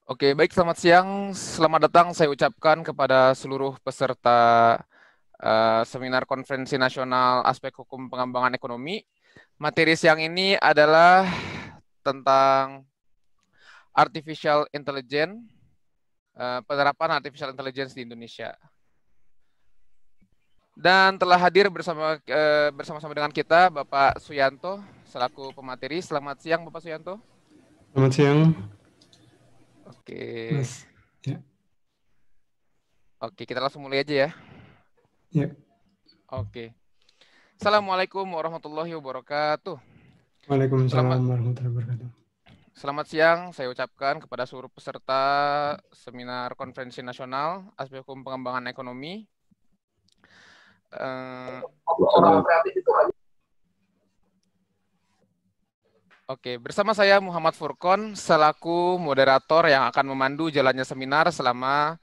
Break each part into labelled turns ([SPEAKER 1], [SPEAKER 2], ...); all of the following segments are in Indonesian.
[SPEAKER 1] Oke, baik, selamat siang. Selamat datang saya ucapkan kepada seluruh peserta seminar konferensi nasional aspek hukum pengembangan ekonomi. Materi siang ini adalah tentang artificial intelligence, penerapan artificial intelligence di Indonesia. Dan telah hadir bersama-sama dengan kita Bapak Suyanto selaku pemateri. Selamat siang Bapak Suyanto.
[SPEAKER 2] Selamat siang,
[SPEAKER 1] Oke.
[SPEAKER 2] Mas. Ya,
[SPEAKER 1] Oke, kita langsung mulai aja ya.
[SPEAKER 2] ya.
[SPEAKER 1] Oke. Assalamualaikum warahmatullahi wabarakatuh. Selamat
[SPEAKER 2] Waalaikumsalam warahmatullahi wabarakatuh.
[SPEAKER 1] Selamat siang, saya ucapkan kepada seluruh peserta seminar konferensi nasional aspek hukum pengembangan ekonomi. Oke, bersama saya Muhammad Furkon selaku moderator yang akan memandu jalannya seminar selama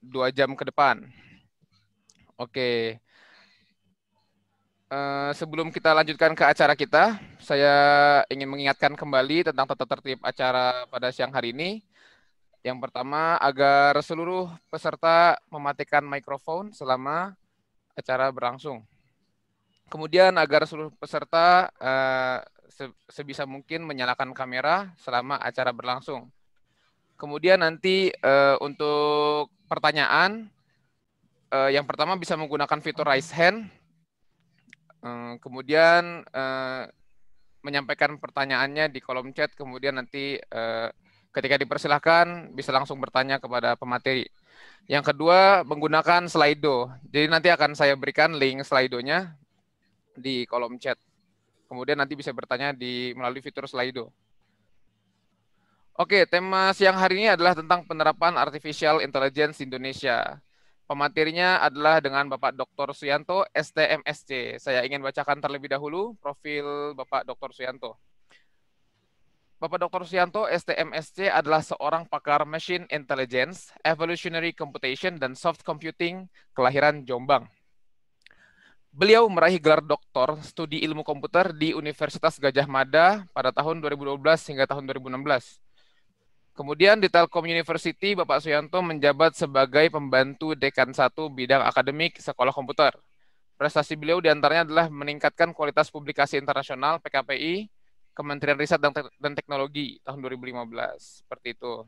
[SPEAKER 1] 2 jam ke depan. Oke, sebelum kita lanjutkan ke acara kita, saya ingin mengingatkan kembali tentang tata tertib acara pada siang hari ini. Yang pertama, agar seluruh peserta mematikan mikrofon selama acara berlangsung. Kemudian agar seluruh peserta sebisa mungkin menyalakan kamera selama acara berlangsung. Kemudian nanti untuk pertanyaan, yang pertama bisa menggunakan fitur raise hand. Kemudian menyampaikan pertanyaannya di kolom chat, kemudian nanti ketika dipersilahkan bisa langsung bertanya kepada pemateri. Yang kedua, menggunakan Slido. Jadi nanti akan saya berikan link Slido-nya di kolom chat. Kemudian nanti bisa bertanya melalui fitur Slido. Oke, tema siang hari ini adalah tentang penerapan artificial intelligence di Indonesia. Pematerinya adalah dengan Bapak Dr. Suyanto, STMSC. Saya ingin bacakan terlebih dahulu profil Bapak Dr. Suyanto. Bapak Dr. Suyanto, STMSC adalah seorang pakar Machine Intelligence, Evolutionary Computation, dan Soft Computing kelahiran Jombang. Beliau meraih gelar doktor studi ilmu komputer di Universitas Gadjah Mada pada tahun 2012 hingga tahun 2016. Kemudian di Telkom University, Bapak Suyanto menjabat sebagai pembantu Dekan 1 bidang akademik Sekolah Komputer. Prestasi beliau diantaranya adalah meningkatkan kualitas publikasi internasional PKPI, Kementerian Riset dan Teknologi tahun 2015. Seperti itu.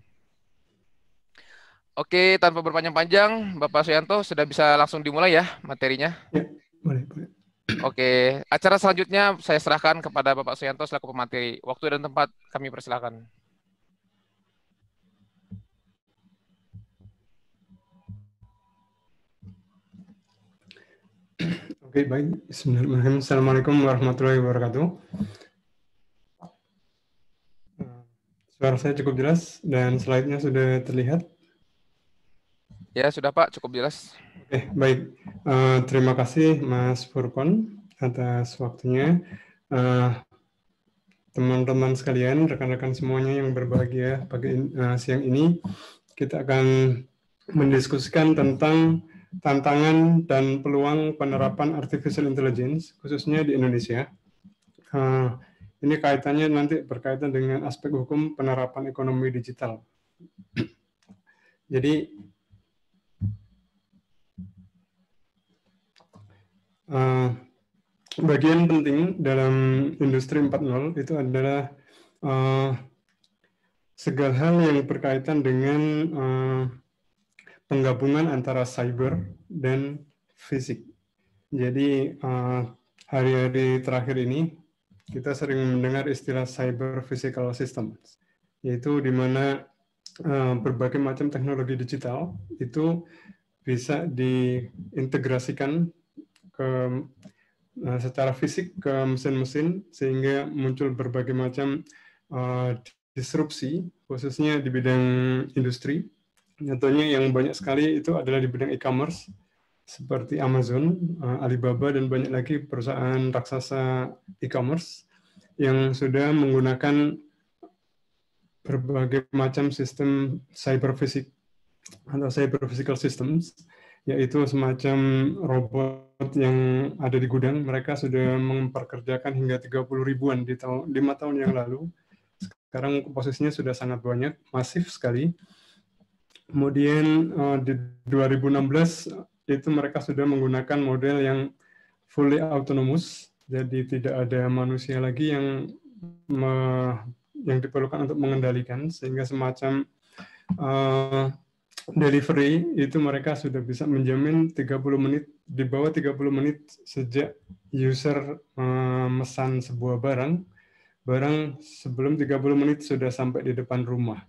[SPEAKER 1] Oke, tanpa berpanjang-panjang, Bapak Suyanto sudah bisa langsung dimulai ya materinya.
[SPEAKER 2] Ya, boleh.
[SPEAKER 1] Oke, acara selanjutnya saya serahkan kepada Bapak Suyanto selaku pemateri. Waktu dan tempat kami persilakan.
[SPEAKER 2] Oke, baik. Bismillahirrahmanirrahim. Assalamualaikum warahmatullahi wabarakatuh. Suara saya cukup jelas dan slide-nya sudah terlihat.
[SPEAKER 1] Ya, sudah Pak, cukup jelas.
[SPEAKER 2] Oke, baik. Terima kasih Mas Furkon atas waktunya. Teman-teman sekalian, rekan-rekan semuanya yang berbahagia pagi siang ini, kita akan mendiskusikan tentang tantangan dan peluang penerapan artificial intelligence, khususnya di Indonesia. Ini kaitannya nanti berkaitan dengan aspek hukum penerapan ekonomi digital. Jadi, bagian penting dalam industri 4.0 itu adalah segala hal yang berkaitan dengan penggabungan antara cyber dan fisik. Jadi hari-hari terakhir ini kita sering mendengar istilah cyber physical systems, yaitu di mana berbagai macam teknologi digital itu bisa diintegrasikan secara fisik ke mesin-mesin sehingga muncul berbagai macam disrupsi, khususnya di bidang industri. Contohnya yang banyak sekali itu adalah di bidang e-commerce, seperti Amazon, Alibaba, dan banyak lagi perusahaan raksasa e-commerce yang sudah menggunakan berbagai macam sistem cyber fisik atau cyber physical systems, yaitu semacam robot yang ada di gudang. Mereka sudah memperkerjakan hingga 30 ribuan di 5 tahun yang lalu. Sekarang posisinya sudah sangat banyak, masif sekali. Kemudian di 2016 itu mereka sudah menggunakan model yang fully autonomous, jadi tidak ada manusia lagi yang diperlukan untuk mengendalikan, sehingga semacam delivery itu mereka sudah bisa menjamin 30 menit, di bawah 30 menit sejak user memesan sebuah barang sebelum 30 menit sudah sampai di depan rumah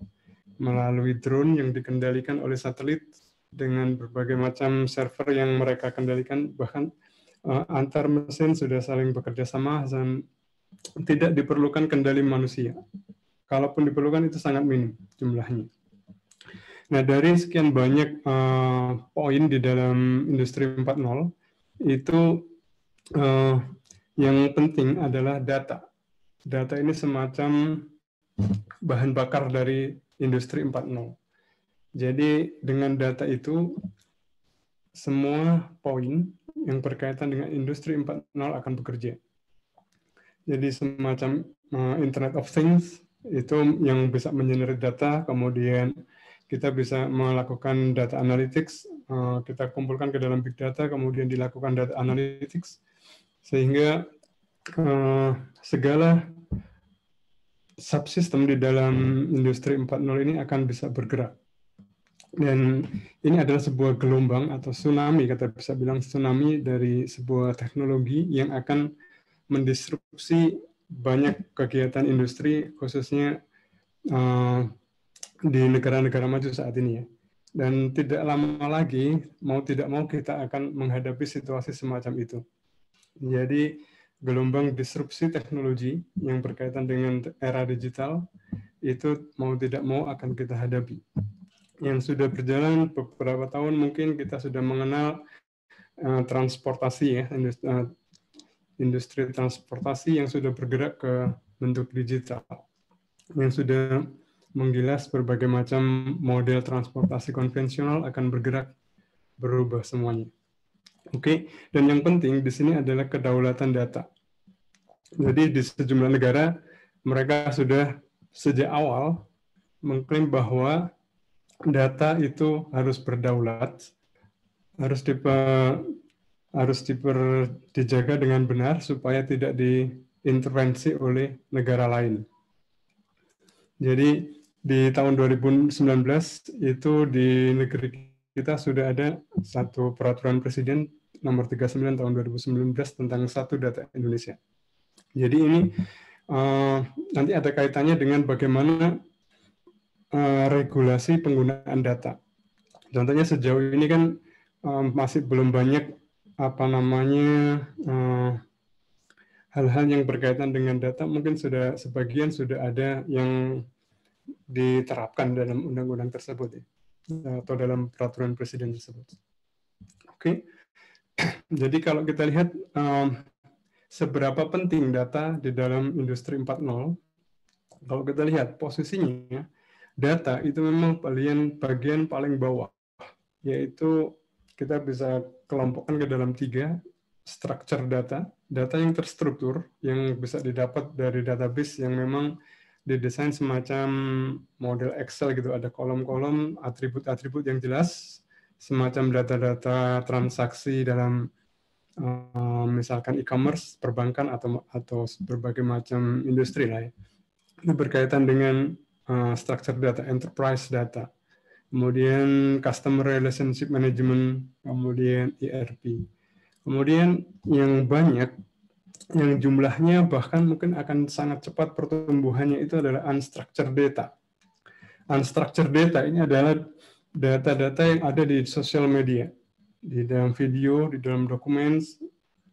[SPEAKER 2] melalui drone yang dikendalikan oleh satelit dengan berbagai macam server yang mereka kendalikan, bahkan antar mesin sudah saling bekerja sama dan tidak diperlukan kendali manusia. Kalaupun diperlukan itu sangat minim jumlahnya. Nah, dari sekian banyak poin di dalam industri 4.0 itu yang penting adalah data. Data ini semacam bahan bakar dari industri 4.0. Jadi dengan data itu semua poin yang berkaitan dengan industri 4.0 akan bekerja. Jadi semacam Internet of Things itu yang bisa mengenerate data, kemudian kita bisa melakukan data analytics, kita kumpulkan ke dalam big data, kemudian dilakukan data analytics, sehingga segala subsistem di dalam industri 4.0 ini akan bisa bergerak. Dan ini adalah sebuah gelombang atau tsunami, kita bisa bilang tsunami dari sebuah teknologi yang akan mendisrupsi banyak kegiatan industri, khususnya di negara-negara maju saat ini ya. Dan tidak lama lagi, mau tidak mau kita akan menghadapi situasi semacam itu. Jadi gelombang disrupsi teknologi yang berkaitan dengan era digital itu mau tidak mau akan kita hadapi. Yang sudah berjalan beberapa tahun mungkin kita sudah mengenal transportasi ya, industri transportasi yang sudah bergerak ke bentuk digital, yang sudah menggilas berbagai macam model transportasi konvensional akan berubah semuanya. Oke, dan yang penting di sini adalah kedaulatan data. Jadi di sejumlah negara mereka sudah sejak awal mengklaim bahwa data itu harus berdaulat, harus dijaga dengan benar supaya tidak diintervensi oleh negara lain. Jadi di tahun 2019 itu di negeri kita sudah ada satu peraturan presiden nomor 39 tahun 2019 tentang satu data Indonesia. Jadi ini nanti ada kaitannya dengan bagaimana regulasi penggunaan data. Contohnya sejauh ini kan masih belum banyak hal-hal yang berkaitan dengan data, mungkin sebagian sudah ada yang diterapkan dalam undang-undang tersebut ya, atau dalam peraturan presiden tersebut. Oke. Jadi kalau kita lihat seberapa penting data di dalam industri 4.0, kalau kita lihat posisinya, data itu memang bagian paling bawah, yaitu kita bisa kelompokkan ke dalam 3 structure data yang terstruktur, yang bisa didapat dari database yang memang didesain semacam model Excel gitu, ada kolom-kolom, atribut-atribut yang jelas, semacam data-data transaksi dalam misalkan e-commerce, perbankan atau berbagai macam industri lah ya. Ini berkaitan dengan structure data, enterprise data, kemudian customer relationship management, kemudian ERP. Kemudian yang banyak, yang jumlahnya bahkan mungkin akan sangat cepat pertumbuhannya itu adalah unstructured data. Unstructured data ini adalah data-data yang ada di sosial media, di dalam video, di dalam dokumen,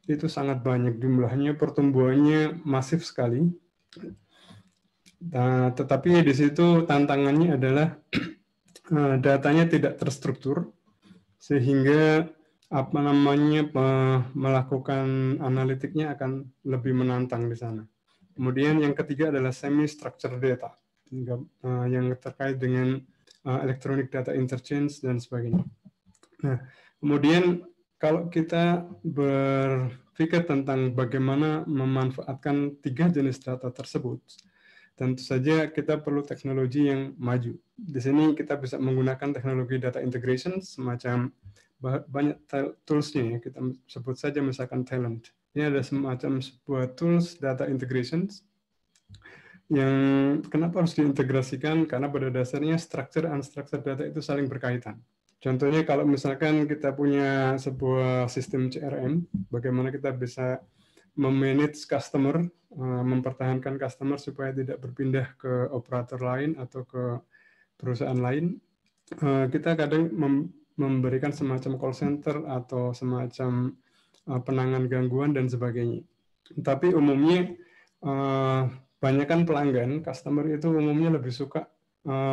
[SPEAKER 2] itu sangat banyak jumlahnya, pertumbuhannya masif sekali. Nah, tetapi di situ tantangannya adalah datanya tidak terstruktur, sehingga melakukan analitiknya akan lebih menantang di sana. Kemudian yang ketiga adalah semi-structured data, yang terkait dengan electronic data interchange dan sebagainya. Nah, kemudian kalau kita berpikir tentang bagaimana memanfaatkan 3 jenis data tersebut, tentu saja kita perlu teknologi yang maju. Di sini kita bisa menggunakan teknologi data integration, semacam banyak tools-nya ya. Kita sebut saja misalkan Talent. Ini ada semacam sebuah tools data integration yang kenapa harus diintegrasikan? Karena pada dasarnya structure unstructured data itu saling berkaitan. Contohnya kalau misalkan kita punya sebuah sistem CRM, bagaimana kita bisa memanage customer, mempertahankan customer supaya tidak berpindah ke operator lain atau ke perusahaan lain. Kita kadang memberikan semacam call center atau semacam penanganan gangguan dan sebagainya. Tapi umumnya banyakkan pelanggan, customer itu umumnya lebih suka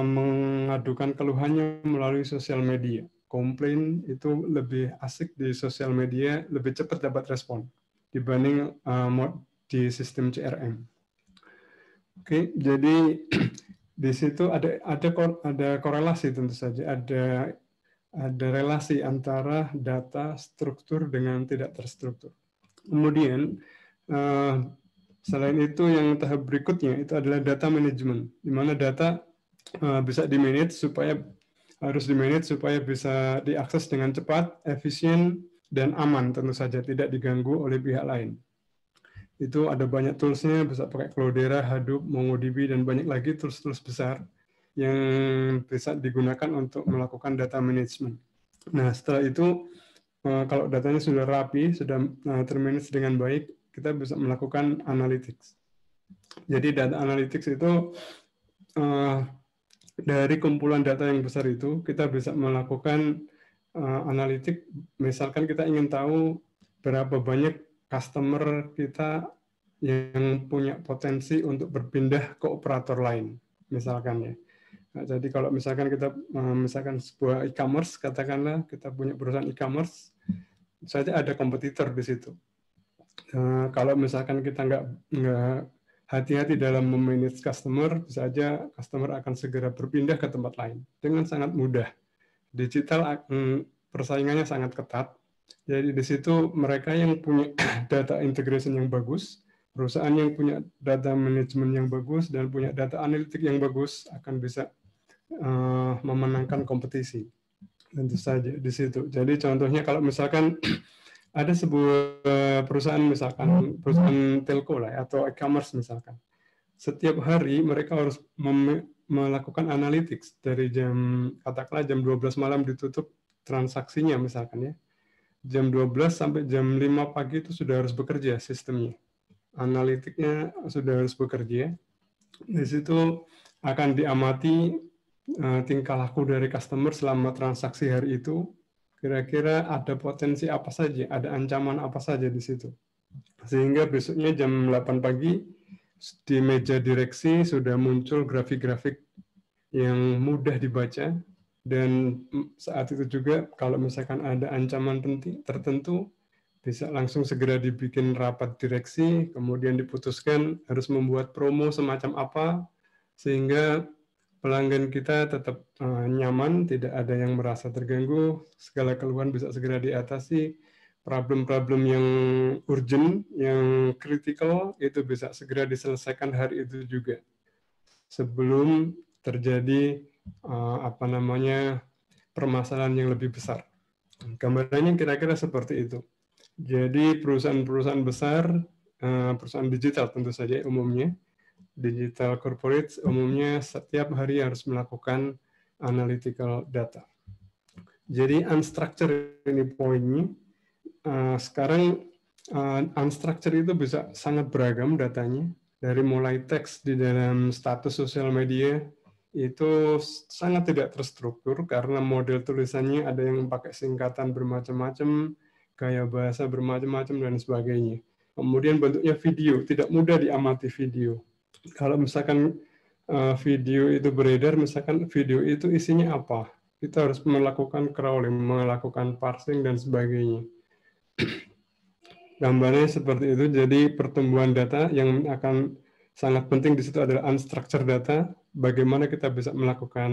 [SPEAKER 2] mengadukan keluhannya melalui sosial media. Komplain itu lebih asik di sosial media, lebih cepat dapat respon dibanding di sistem CRM. Oke, jadi di situ ada korelasi tentu saja, ada relasi antara data struktur dengan tidak terstruktur. Kemudian selain itu yang tahap berikutnya itu adalah data management, di mana data bisa di-manage supaya bisa diakses dengan cepat, efisien, dan aman tentu saja, tidak diganggu oleh pihak lain. Itu ada banyak tools-nya, bisa pakai Cloudera, Hadoop, MongoDB, dan banyak lagi tools-tools besar yang bisa digunakan untuk melakukan data management. Nah, setelah itu, kalau datanya sudah rapi, sudah termanage dengan baik, kita bisa melakukan analytics. Jadi data analytics itu dari kumpulan data yang besar itu, kita bisa melakukan analitik. Misalkan kita ingin tahu berapa banyak customer kita yang punya potensi untuk berpindah ke operator lain, misalkan ya. Nah, jadi kalau misalkan kita misalkan sebuah e-commerce, katakanlah kita punya perusahaan e-commerce, saja ada kompetitor di situ. Kalau misalkan kita nggak hati-hati dalam memanage customer, bisa saja customer akan segera berpindah ke tempat lain dengan sangat mudah. Digital persaingannya sangat ketat. Jadi di situ mereka yang punya data integration yang bagus, perusahaan yang punya data management yang bagus dan punya data analitik yang bagus akan bisa memenangkan kompetisi. Tentu saja di situ. Jadi contohnya kalau misalkan ada sebuah perusahaan, misalkan perusahaan telco lah atau e-commerce misalkan, setiap hari mereka harus melakukan analytics dari katakanlah jam 12 malam ditutup transaksinya misalkan ya, jam 12 sampai jam 5 pagi itu sudah harus bekerja sistemnya, analitiknya sudah harus bekerja. Di situ akan diamati tingkah laku dari customer selama transaksi hari itu. Kira-kira ada potensi apa saja, ada ancaman apa saja di situ. Sehingga besoknya jam 8 pagi di meja direksi sudah muncul grafik-grafik yang mudah dibaca, dan saat itu juga kalau misalkan ada ancaman tertentu bisa langsung segera dibikin rapat direksi, kemudian diputuskan harus membuat promo semacam apa sehingga pelanggan kita tetap nyaman, tidak ada yang merasa terganggu, segala keluhan bisa segera diatasi, problem-problem yang urgent, yang kritikal itu bisa segera diselesaikan hari itu juga sebelum terjadi permasalahan yang lebih besar. Gambarannya kira-kira seperti itu. Jadi perusahaan-perusahaan besar, perusahaan digital tentu saja umumnya, digital corporate umumnya setiap hari harus melakukan analytical data. Jadi unstructured ini poinnya. Sekarang unstructured itu bisa sangat beragam datanya. Dari mulai teks di dalam status sosial media itu sangat tidak terstruktur karena model tulisannya ada yang pakai singkatan bermacam-macam, gaya bahasa bermacam-macam dan sebagainya. Kemudian bentuknya video, tidak mudah diamati video. Kalau misalkan video itu beredar, misalkan video itu isinya apa, kita harus melakukan crawling, melakukan parsing dan sebagainya. Gambarnya seperti itu. Jadi pertumbuhan data yang akan sangat penting di situ adalah unstructured data. Bagaimana kita bisa melakukan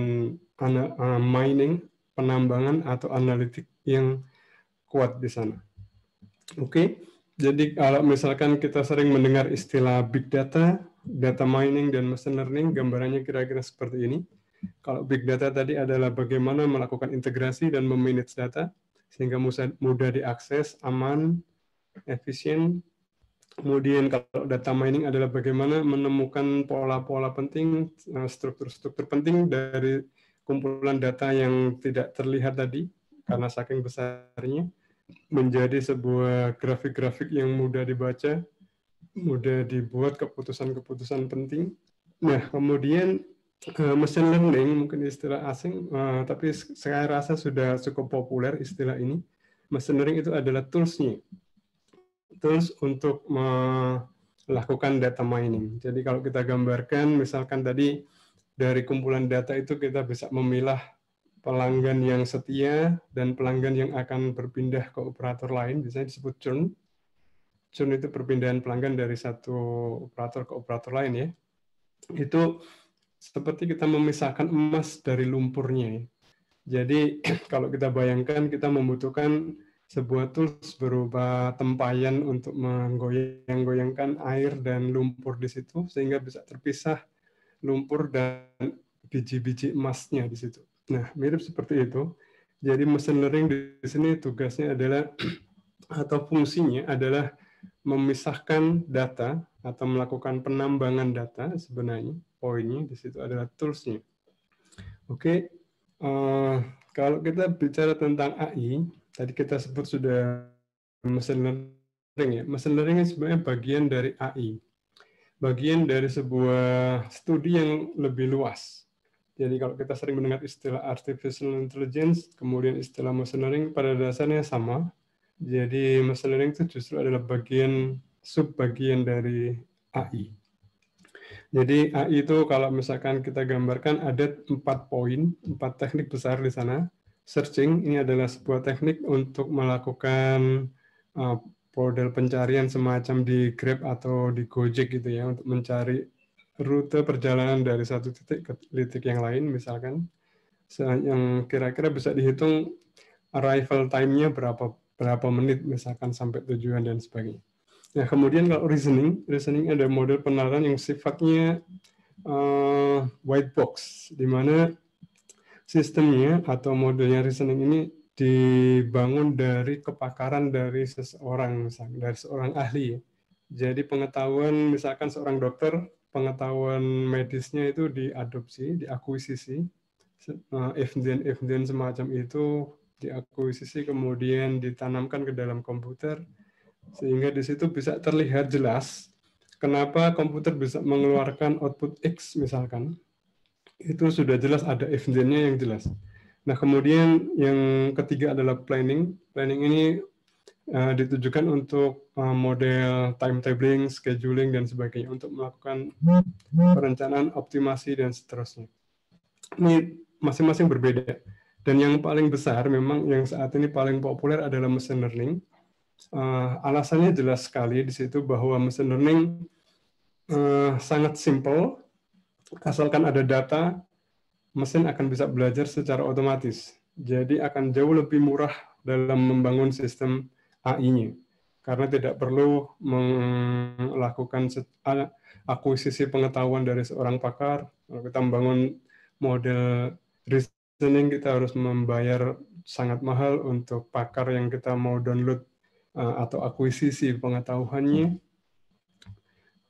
[SPEAKER 2] mining, penambangan atau analitik yang kuat di sana. Oke. Jadi kalau misalkan kita sering mendengar istilah big data, data mining dan machine learning, gambarannya kira-kira seperti ini. Kalau big data tadi adalah bagaimana melakukan integrasi dan memanage data, sehingga mudah diakses, aman, efisien. Kemudian kalau data mining adalah bagaimana menemukan pola-pola penting, struktur-struktur penting dari kumpulan data yang tidak terlihat tadi, karena saking besarnya, menjadi sebuah grafik-grafik yang mudah dibaca, mudah dibuat keputusan-keputusan penting. Nah, kemudian machine learning, mungkin istilah asing, tapi saya rasa sudah cukup populer istilah ini. Machine learning itu adalah tools-nya. Tools untuk melakukan data mining. Jadi kalau kita gambarkan, misalkan tadi dari kumpulan data itu kita bisa memilah pelanggan yang setia dan pelanggan yang akan berpindah ke operator lain, biasanya disebut churn. Churn itu perpindahan pelanggan dari satu operator ke operator lain ya. Itu seperti kita memisahkan emas dari lumpurnya. Jadi kalau kita bayangkan kita membutuhkan sebuah tools berupa tempayan untuk menggoyang-goyangkan air dan lumpur di situ sehingga bisa terpisah lumpur dan biji-biji emasnya di situ. Nah, mirip seperti itu. Jadi mesin learning di sini tugasnya adalah atau fungsinya adalah memisahkan data atau melakukan penambangan data sebenarnya. Poinnya di situ adalah tools-nya. Oke, kalau kita bicara tentang AI, tadi kita sebut sudah machine learning ya. Machine learning sebenarnya bagian dari AI. Bagian dari sebuah studi yang lebih luas. Jadi kalau kita sering mendengar istilah artificial intelligence, kemudian istilah machine learning, pada dasarnya sama. Jadi machine learning itu justru adalah sub-bagian dari AI. Jadi AI itu kalau misalkan kita gambarkan ada 4 poin, 4 teknik besar di sana. Searching, ini adalah sebuah teknik untuk melakukan model pencarian semacam di Grab atau di Gojek gitu ya, untuk mencari rute perjalanan dari satu titik ke titik yang lain misalkan. Yang kira-kira bisa dihitung arrival time-nya berapa menit misalkan sampai tujuan dan sebagainya. Nah, kemudian kalau reasoning ada model penalaran yang sifatnya white box, di mana sistemnya atau modelnya reasoning ini dibangun dari kepakaran dari seseorang, misalkan dari seorang ahli. Jadi pengetahuan, misalkan seorang dokter, pengetahuan medisnya itu diadopsi, diakuisisi, evidence semacam itu diakuisisi, kemudian ditanamkan ke dalam komputer, sehingga di situ bisa terlihat jelas kenapa komputer bisa mengeluarkan output X misalkan. Itu sudah jelas ada evidence-nya yang jelas. Nah, kemudian yang ketiga adalah planning. Planning ini ditujukan untuk model timetabling, scheduling, dan sebagainya untuk melakukan perencanaan, optimasi, dan seterusnya. Ini masing-masing berbeda. Dan yang paling besar memang yang saat ini paling populer adalah machine learning. Alasannya jelas sekali di situ bahwa machine learning sangat simple, asalkan ada data, mesin akan bisa belajar secara otomatis. Jadi akan jauh lebih murah dalam membangun sistem AI-nya. Karena tidak perlu melakukan akuisisi pengetahuan dari seorang pakar. Kalau kita membangun model reasoning, kita harus membayar sangat mahal untuk pakar yang kita mau download atau akuisisi pengetahuannya.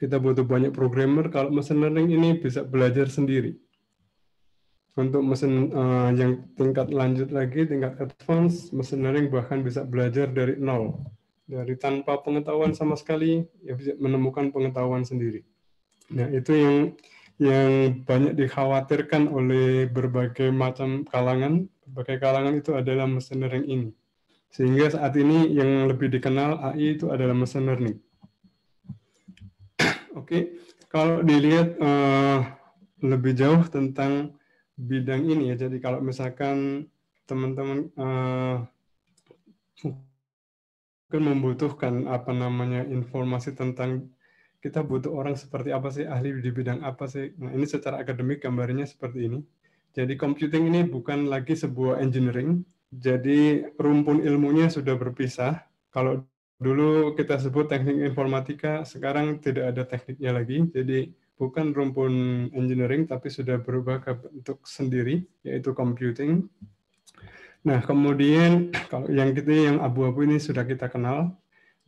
[SPEAKER 2] Kita butuh banyak programmer. Kalau machine learning ini bisa belajar sendiri. Untuk mesin yang tingkat lanjut lagi, tingkat advance, mesin learning bahkan bisa belajar dari nol. Dari tanpa pengetahuan sama sekali, ya bisa menemukan pengetahuan sendiri. Nah, itu yang banyak dikhawatirkan oleh berbagai macam kalangan. Berbagai kalangan itu adalah mesin learning ini. Sehingga saat ini yang lebih dikenal AI itu adalah mesin learning. Oke, kalau dilihat lebih jauh tentang bidang ini ya, jadi kalau misalkan teman-teman mungkin membutuhkan informasi tentang kita butuh orang seperti apa sih, ahli di bidang apa sih. Nah, ini secara akademik gambarnya seperti ini. Jadi computing ini bukan lagi sebuah engineering, jadi rumpun ilmunya sudah berpisah. Kalau dulu kita sebut teknik informatika, sekarang tidak ada tekniknya lagi. Jadi bukan rumpun engineering, tapi sudah berubah ke bentuk sendiri, yaitu computing. Nah, kemudian kalau yang abu-abu ini sudah kita kenal,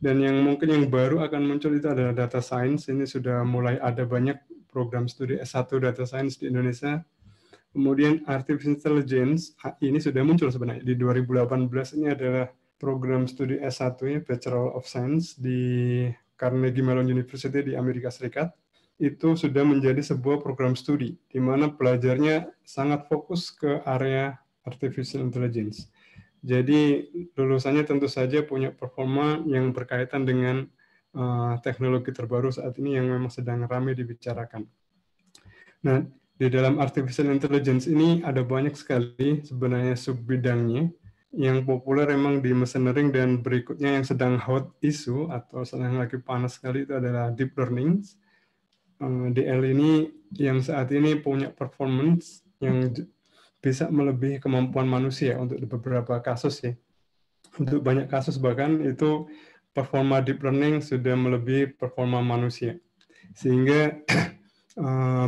[SPEAKER 2] dan yang mungkin yang baru akan muncul itu adalah data science. Ini sudah mulai ada banyak program studi S1 data science di Indonesia. Kemudian artificial intelligence, AI ini sudah muncul sebenarnya. Di 2018 ini adalah program studi S1 ya, Bachelor of Science di Carnegie Mellon University di Amerika Serikat. Itu sudah menjadi sebuah program studi, di mana pelajarnya sangat fokus ke area artificial intelligence. Jadi lulusannya tentu saja punya performa yang berkaitan dengan teknologi terbaru saat ini yang memang sedang ramai dibicarakan. Nah, di dalam artificial intelligence ini ada banyak sekali sebenarnya subbidangnya. Yang populer memang di machine learning, dan berikutnya yang sedang hot issue atau sedang lagi panas sekali itu adalah deep learning. DL ini yang saat ini punya performance yang bisa melebihi kemampuan manusia untuk beberapa kasus ya. Untuk banyak kasus bahkan itu performa deep learning sudah melebihi performa manusia. Sehingga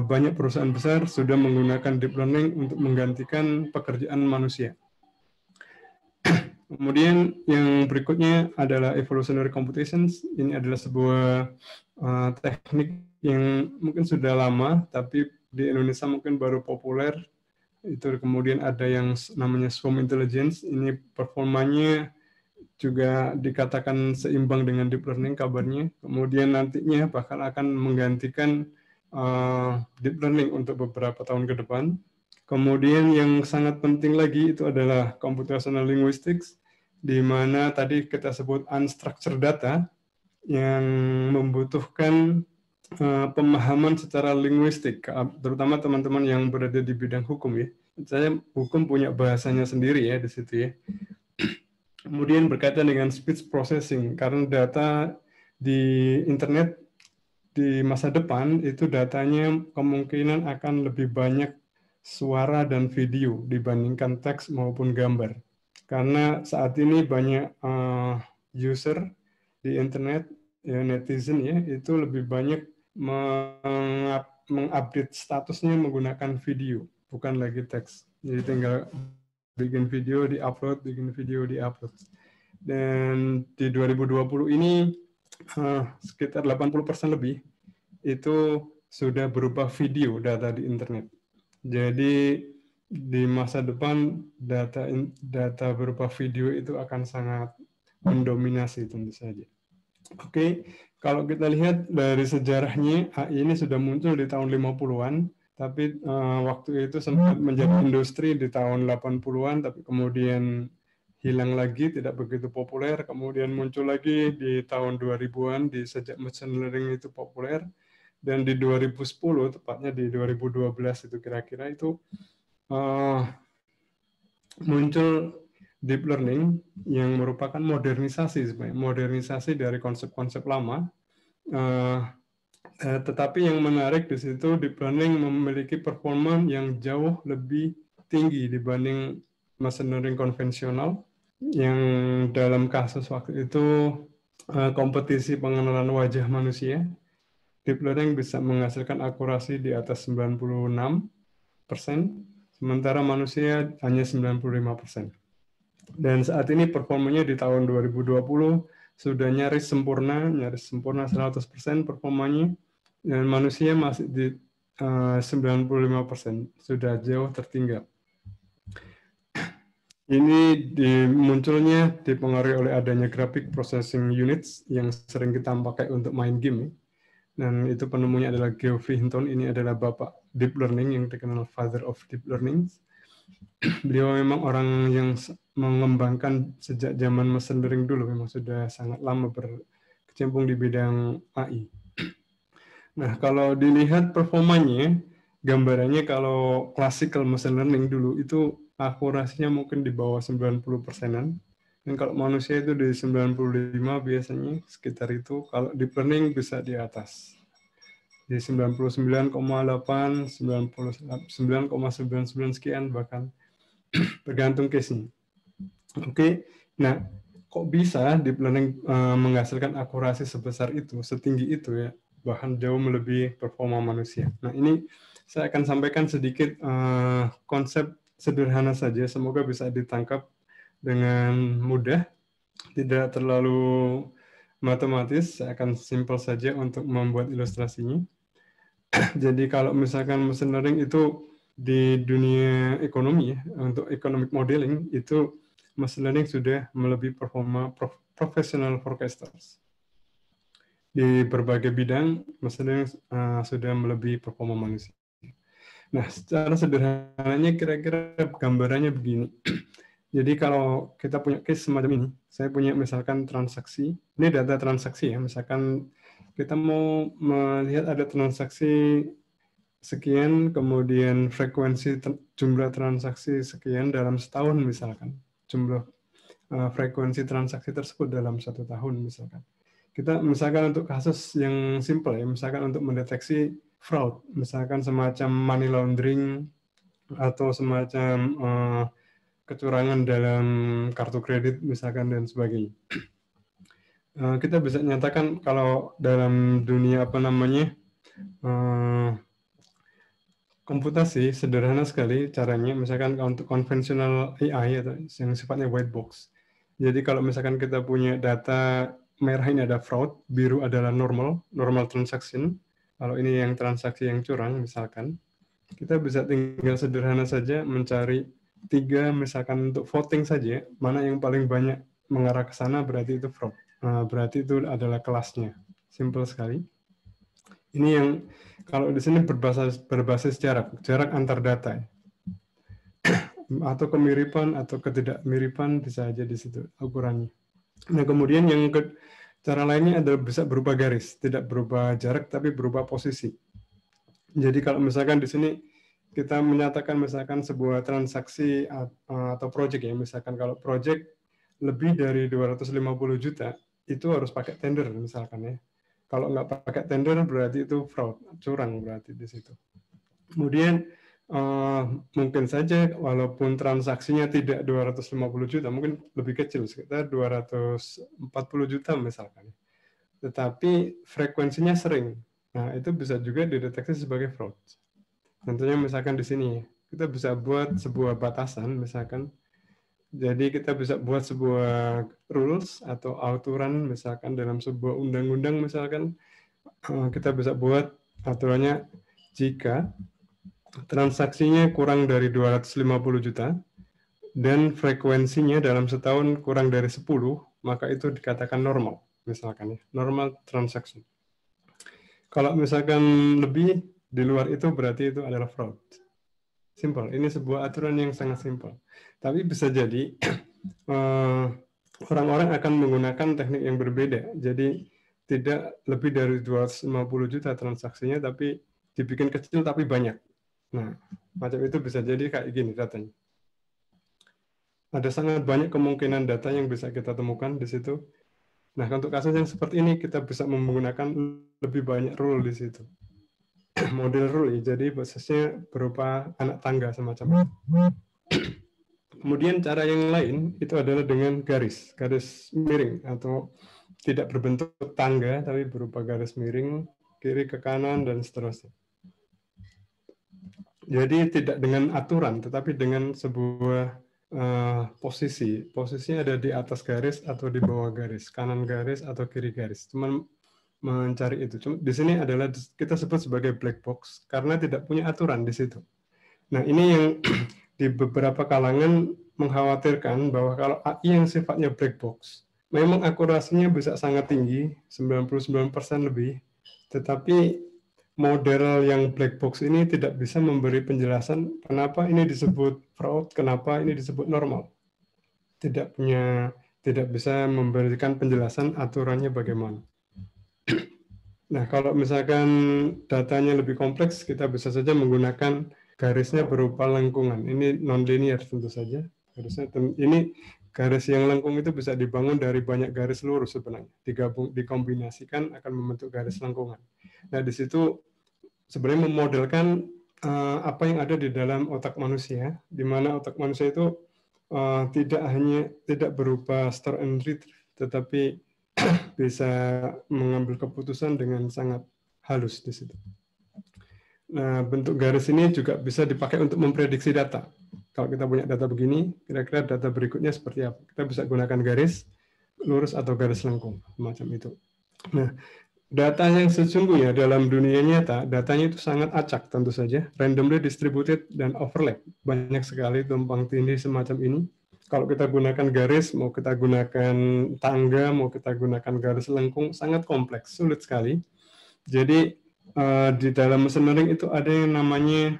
[SPEAKER 2] banyak perusahaan besar sudah menggunakan deep learning untuk menggantikan pekerjaan manusia. Kemudian yang berikutnya adalah evolutionary computations. Ini adalah sebuah teknik yang mungkin sudah lama, tapi di Indonesia mungkin baru populer. Itu kemudian ada yang namanya swarm intelligence. Ini performanya juga dikatakan seimbang dengan deep learning kabarnya. Kemudian nantinya bakal akan menggantikan deep learning untuk beberapa tahun ke depan. Kemudian yang sangat penting lagi itu adalah computational linguistics, di mana tadi kita sebut unstructured data yang membutuhkan pemahaman secara linguistik, terutama teman-teman yang berada di bidang hukum ya. Saya hukum punya bahasanya sendiri ya di situ ya. Kemudian berkaitan dengan speech processing, karena data di internet di masa depan itu datanya kemungkinan akan lebih banyak suara dan video dibandingkan teks maupun gambar. Karena saat ini banyak user di internet, ya, netizen ya, itu lebih banyak mengupdate statusnya menggunakan video, bukan lagi teks. Jadi tinggal bikin video, di-upload, bikin video, di-upload. Dan di 2020 ini sekitar 80% lebih itu sudah berupa video data di internet. Jadi di masa depan data berupa video itu akan sangat mendominasi tentu saja. Oke, kalau kita lihat dari sejarahnya, AI ini sudah muncul di tahun 50-an, tapi waktu itu sempat menjadi industri di tahun 80-an, tapi kemudian hilang lagi, tidak begitu populer, kemudian muncul lagi di tahun 2000-an, sejak machine learning itu populer, dan di 2010, tepatnya di 2012 itu kira-kira itu muncul deep learning yang merupakan modernisasi dari konsep-konsep lama. Tetapi yang menarik di situ, deep learning memiliki performa yang jauh lebih tinggi dibanding machine learning konvensional, yang dalam kasus waktu itu kompetisi pengenalan wajah manusia. Deep learning bisa menghasilkan akurasi di atas 96%, sementara manusia hanya 95%. Dan saat ini performanya di tahun 2020 sudah nyaris sempurna 100% performanya, dan manusia masih di 95%, sudah jauh tertinggal. Ini munculnya dipengaruhi oleh adanya graphic processing units yang sering kita pakai untuk main game. Dan itu penemunya adalah Geoffrey Hinton. Ini adalah bapak deep learning yang dikenal father of deep learning. Beliau memang orang yang mengembangkan sejak zaman machine learning dulu, memang sudah sangat lama berkecimpung di bidang AI. Nah, kalau dilihat performanya, gambarannya kalau classical machine learning dulu itu akurasinya mungkin di bawah 90%-an. Dan kalau manusia itu di 95 biasanya, sekitar itu. Kalau deep learning bisa di atas. Di 99,8, 99,99 sekian bahkan. Tergantung case-nya. Oke, nah kok bisa deep learning menghasilkan akurasi sebesar itu, setinggi itu ya, bahkan jauh melebihi performa manusia. Nah, ini saya akan sampaikan sedikit konsep sederhana saja, semoga bisa ditangkap dengan mudah, tidak terlalu matematis. Saya akan simpel saja untuk membuat ilustrasinya. Jadi kalau misalkan machine learning itu di dunia ekonomi ya, untuk economic modeling itu machine learning sudah melebihi performa professional forecasters. Di berbagai bidang machine learning sudah melebihi performa manusia. Nah, secara sederhananya kira-kira gambarannya begini. Jadi kalau kita punya case semacam ini, saya punya misalkan transaksi, ini data transaksi ya, misalkan kita mau melihat ada transaksi sekian, kemudian frekuensi jumlah transaksi sekian dalam setahun misalkan, jumlah frekuensi transaksi tersebut dalam 1 tahun misalkan. Kita misalkan untuk kasus yang simple ya, misalkan untuk mendeteksi fraud, misalkan semacam money laundering atau semacam kecurangan dalam kartu kredit misalkan dan sebagainya. Kita bisa nyatakan kalau dalam dunia apa namanya komputasi sederhana sekali caranya, misalkan untuk konvensional AI atau yang sifatnya white box. Jadi kalau misalkan kita punya data merah ini ada fraud, biru adalah normal transaction. Kalau ini yang transaksi yang curang misalkan, kita bisa tinggal sederhana saja mencari 3 misalkan untuk voting saja, mana yang paling banyak mengarah ke sana berarti itu fraud. Berarti itu adalah kelasnya. Simple sekali. Ini yang kalau di sini berbasis jarak antar data. Atau kemiripan atau ketidakmiripan bisa aja di situ ukurannya. Nah, kemudian yang cara lainnya adalah bisa berupa garis, tidak berupa jarak tapi berupa posisi. Jadi kalau misalkan di sini kita menyatakan misalkan sebuah transaksi atau project ya, misalkan kalau project lebih dari 250 juta itu harus pakai tender misalkan ya. Kalau nggak pakai tender berarti itu fraud, curang berarti di situ. Kemudian mungkin saja walaupun transaksinya tidak 250 juta, mungkin lebih kecil sekitar 240 juta misalkan. Tetapi frekuensinya sering. Nah, itu bisa juga dideteksi sebagai fraud. Tentunya misalkan di sini kita bisa buat sebuah batasan misalkan. Jadi kita bisa buat sebuah rules atau aturan misalkan dalam sebuah undang-undang misalkan kita bisa buat aturannya jika transaksinya kurang dari 250 juta dan frekuensinya dalam setahun kurang dari 10, maka itu dikatakan normal misalkan ya, normal transaction. Kalau misalkan lebih di luar itu berarti itu adalah fraud. Simple. Ini sebuah aturan yang sangat simple. Tapi bisa jadi orang-orang akan menggunakan teknik yang berbeda. Jadi tidak lebih dari 250 juta transaksinya, tapi dibikin kecil tapi banyak. Nah, macam itu bisa jadi kayak gini datanya. Ada sangat banyak kemungkinan data yang bisa kita temukan di situ. Nah, untuk kasus yang seperti ini kita bisa menggunakan lebih banyak rule di situ. Model rule, jadi basisnya berupa anak tangga semacam itu. Kemudian cara yang lain itu adalah dengan garis miring atau tidak berbentuk tangga tapi berupa garis miring kiri ke kanan dan seterusnya. Jadi tidak dengan aturan tetapi dengan sebuah posisi. Posisinya ada di atas garis atau di bawah garis, kanan garis atau kiri garis. Cuman mencari itu. Cuma di sini adalah kita sebut sebagai black box karena tidak punya aturan di situ. Nah, ini yang di beberapa kalangan mengkhawatirkan bahwa kalau AI yang sifatnya black box, memang akurasinya bisa sangat tinggi, 99% lebih, tetapi model yang black box ini tidak bisa memberi penjelasan kenapa ini disebut fraud, kenapa ini disebut normal. Tidak bisa memberikan penjelasan aturannya bagaimana. Nah, kalau misalkan datanya lebih kompleks, kita bisa saja menggunakan garisnya berupa lengkungan. Ini non-linear tentu saja. Ini garis yang lengkung itu bisa dibangun dari banyak garis lurus sebenarnya. Dikombinasikan akan membentuk garis lengkungan. Nah, di situ sebenarnya memodelkan apa yang ada di dalam otak manusia, di mana otak manusia itu tidak berupa store and retrieve, tetapi bisa mengambil keputusan dengan sangat halus di situ. Nah, bentuk garis ini juga bisa dipakai untuk memprediksi data. Kalau kita punya data begini, kira-kira data berikutnya seperti apa? Kita bisa gunakan garis lurus atau garis lengkung, macam itu. Nah, data yang sesungguhnya dalam dunia nyata, datanya itu sangat acak tentu saja, randomly distributed dan overlap. Banyak sekali tumpang tindih semacam ini. Kalau kita gunakan garis, mau kita gunakan tangga, mau kita gunakan garis lengkung, sangat kompleks, sulit sekali. Jadi di dalam machine learning itu ada yang namanya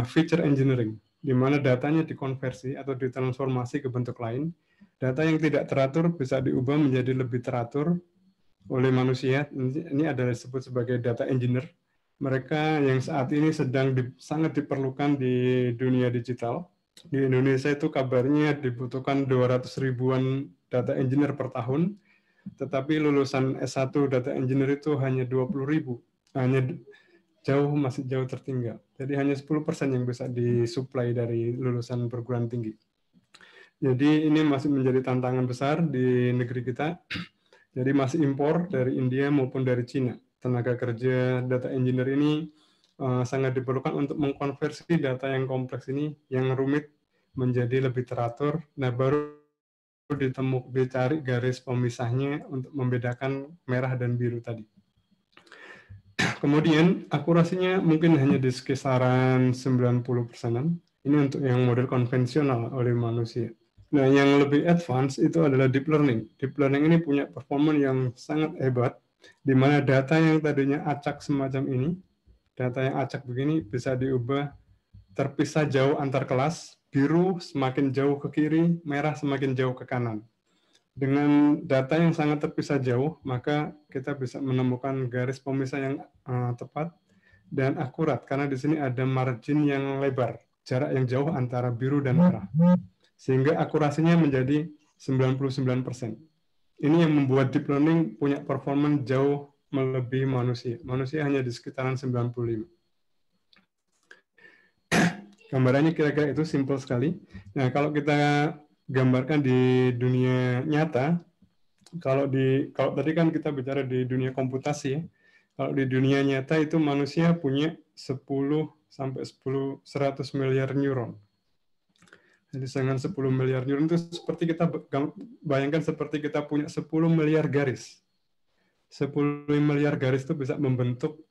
[SPEAKER 2] feature engineering, di mana datanya dikonversi atau ditransformasi ke bentuk lain. Data yang tidak teratur bisa diubah menjadi lebih teratur oleh manusia. Ini adalah disebut sebagai data engineer. Mereka yang saat ini sedang sangat diperlukan di dunia digital. Di Indonesia itu kabarnya dibutuhkan 200 ribuan data engineer per tahun, tetapi lulusan S1 data engineer itu hanya 20 ribu. Hanya masih jauh tertinggal. Jadi hanya 10% yang bisa disuplai dari lulusan perguruan tinggi. Jadi ini masih menjadi tantangan besar di negeri kita. Jadi masih impor dari India maupun dari Cina. Tenaga kerja data engineer ini sangat diperlukan untuk mengkonversi data yang kompleks ini, yang rumit, menjadi lebih teratur. Nah, baru dicari garis pemisahnya untuk membedakan merah dan biru tadi. Kemudian akurasinya mungkin hanya di kisaran 90%-an. Ini untuk yang model konvensional oleh manusia. Nah, yang lebih advance itu adalah deep learning. Deep learning ini punya performance yang sangat hebat, di mana data yang tadinya acak semacam ini, data yang acak begini bisa diubah terpisah jauh antar kelas, biru semakin jauh ke kiri, merah semakin jauh ke kanan. Dengan data yang sangat terpisah jauh, maka kita bisa menemukan garis pemisah yang tepat dan akurat, karena di sini ada margin yang lebar, jarak yang jauh antara biru dan merah. Sehingga akurasinya menjadi 99%. Ini yang membuat deep learning punya performance jauh melebihi manusia. Manusia hanya di sekitaran 95. Gambarannya kira-kira itu simple sekali. Nah, kalau kita gambarkan di dunia nyata, kalau tadi kan kita bicara di dunia komputasi ya. Kalau di dunia nyata itu manusia punya 10 sampai 100 miliar neuron. Jadi dengan 10 miliar neuron itu seperti kita bayangkan seperti kita punya 10 miliar garis. 10 miliar garis itu bisa membentuk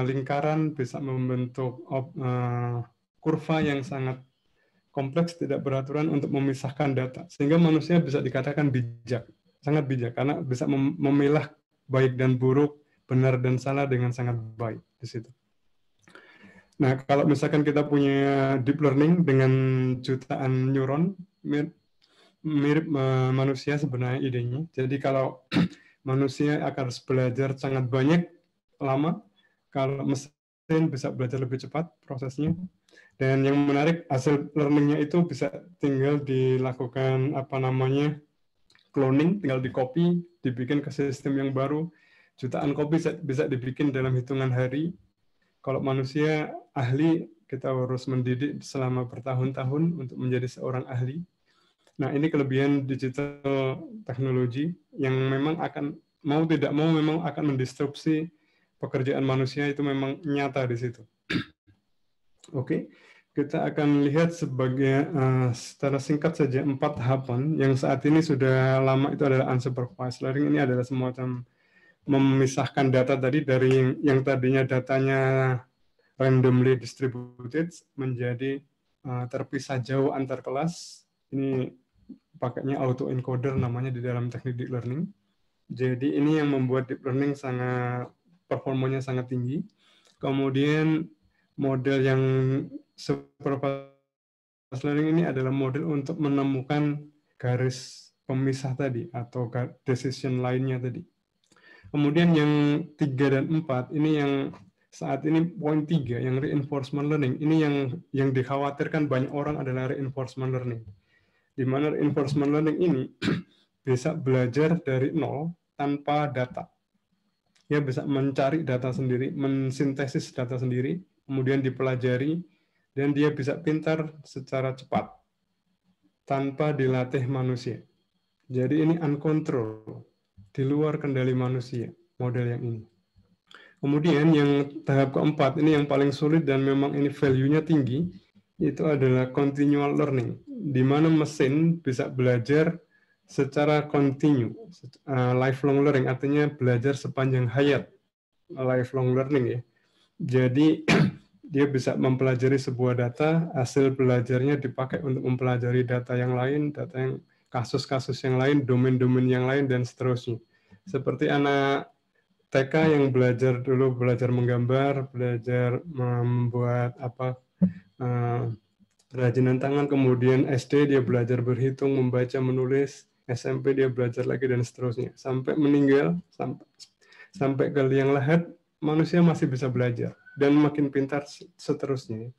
[SPEAKER 2] lingkaran, bisa membentuk kurva yang sangat kompleks, tidak beraturan untuk memisahkan data. Sehingga manusia bisa dikatakan bijak, sangat bijak, karena bisa memilah baik dan buruk, benar dan salah dengan sangat baik di situ. Nah, kalau misalkan kita punya deep learning dengan jutaan neuron, mirip manusia sebenarnya idenya. Jadi kalau manusia akan belajar sangat banyak lama, kalau mesin bisa belajar lebih cepat prosesnya. Dan yang menarik, hasil learningnya itu bisa tinggal dilakukan cloning, tinggal di-copy, dibikin ke sistem yang baru. Jutaan copy bisa dibikin dalam hitungan hari. Kalau manusia ahli, kita harus mendidik selama bertahun-tahun untuk menjadi seorang ahli. Nah, ini kelebihan digital teknologi yang memang akan, mau tidak mau, memang akan mendisrupsi pekerjaan manusia, itu memang nyata di situ. Oke, kita akan lihat secara singkat saja 4 tahapan yang saat ini sudah lama. Itu adalah unsupervised learning. Ini adalah semacam memisahkan data tadi dari yang tadinya datanya randomly distributed menjadi terpisah jauh antar kelas. Ini pakainya autoencoder namanya di dalam teknik deep learning. Jadi ini yang membuat deep learning performanya sangat tinggi. Kemudian model yang supervised learning ini adalah model untuk menemukan garis pemisah tadi atau decision lainnya tadi. Kemudian yang 3 dan 4 ini yang saat ini poin 3 yang reinforcement learning. Ini yang dikhawatirkan banyak orang adalah reinforcement learning. Di mana reinforcement learning ini bisa belajar dari nol tanpa data. Dia bisa mencari data sendiri, mensintesis data sendiri, kemudian dipelajari, dan dia bisa pintar secara cepat. tanpa dilatih manusia. Jadi ini uncontrolled, di luar kendali manusia, model yang ini. Kemudian yang tahap keempat, ini yang paling sulit dan memang ini value-nya tinggi, itu adalah continual learning, di mana mesin bisa belajar secara kontinu, lifelong learning, artinya belajar sepanjang hayat, lifelong learning ya. Jadi dia bisa mempelajari sebuah data, hasil belajarnya dipakai untuk mempelajari data yang lain, data yang kasus-kasus yang lain, domain-domain yang lain, dan seterusnya. Seperti anak TK yang belajar menggambar, belajar membuat kerajinan tangan, kemudian SD dia belajar berhitung, membaca, menulis, SMP dia belajar lagi, dan seterusnya. Sampai meninggal, sampai ke liang lahat, manusia masih bisa belajar, dan makin pintar seterusnya.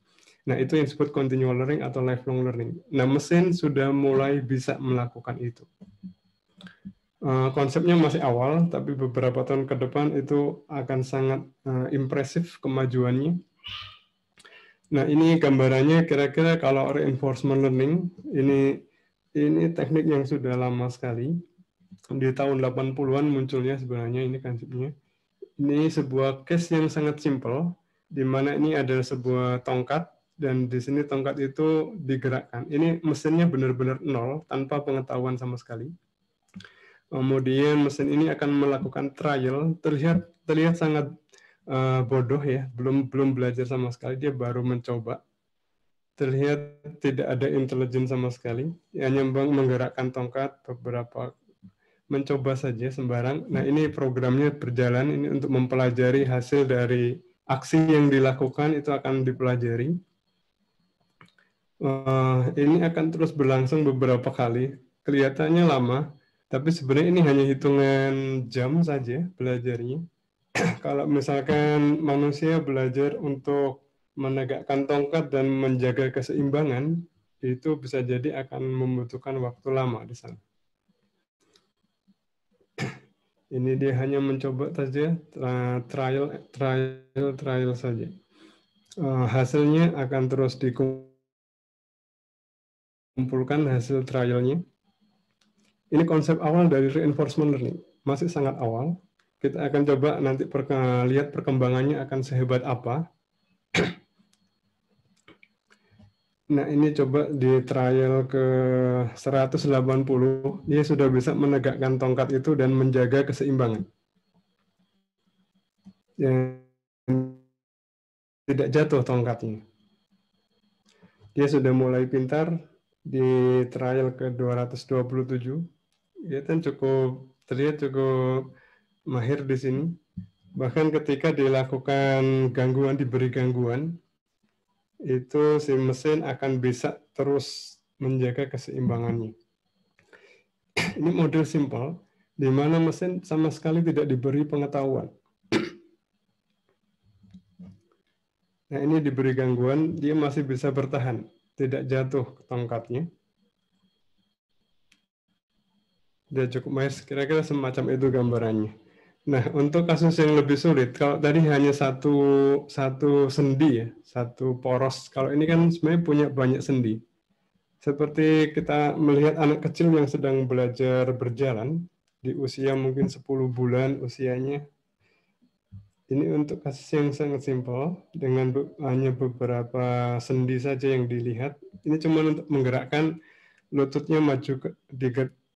[SPEAKER 2] Nah, itu yang disebut continual learning atau lifelong learning. Nah, mesin sudah mulai bisa melakukan itu. Konsepnya masih awal, tapi beberapa tahun ke depan itu akan sangat impresif kemajuannya. Nah, ini gambarannya kira-kira kalau reinforcement learning, ini teknik yang sudah lama sekali. Di tahun 80-an munculnya sebenarnya ini konsepnya. Ini sebuah case yang sangat simpel, di mana ini adalah sebuah tongkat, dan di sini tongkat itu digerakkan. Ini mesinnya benar-benar nol, tanpa pengetahuan sama sekali. Kemudian mesin ini akan melakukan trial, terlihat sangat bodoh ya, belum belajar sama sekali, dia baru mencoba. Terlihat tidak ada intelijen sama sekali, hanya menggerakkan tongkat beberapa, mencoba saja sembarang. Nah, ini programnya berjalan, ini untuk mempelajari hasil dari aksi yang dilakukan, itu akan dipelajari. Ini akan terus berlangsung beberapa kali, kelihatannya lama, tapi sebenarnya ini hanya hitungan jam saja belajarnya. Kalau misalkan manusia belajar untuk menegakkan tongkat dan menjaga keseimbangan, itu bisa jadi akan membutuhkan waktu lama di sana. Ini dia hanya mencoba saja, trial saja. Hasilnya akan terus dikumpulkan, hasil trialnya. Ini konsep awal dari reinforcement learning, masih sangat awal. Kita akan coba nanti lihat perkembangannya akan sehebat apa. Nah, ini coba di trial ke 180, dia sudah bisa menegakkan tongkat itu dan menjaga keseimbangan. Yang tidak jatuh tongkatnya. Dia sudah mulai pintar di trial ke 227. Dia kan terlihat cukup mahir di sini. Bahkan ketika dilakukan diberi gangguan, itu si mesin akan bisa terus menjaga keseimbangannya. Ini model simpel, di mana mesin sama sekali tidak diberi pengetahuan. Nah, ini diberi gangguan, dia masih bisa bertahan, tidak jatuh tongkatnya. Dia cukup mahir, kira-kira semacam itu gambarannya. Nah, untuk kasus yang lebih sulit, kalau tadi hanya satu sendi ya, satu poros. Kalau ini kan sebenarnya punya banyak sendi. Seperti kita melihat anak kecil yang sedang belajar berjalan, di usia mungkin 10 bulan usianya. Ini untuk kasus yang sangat simpel, dengan hanya beberapa sendi saja yang dilihat. Ini cuma untuk menggerakkan lututnya maju,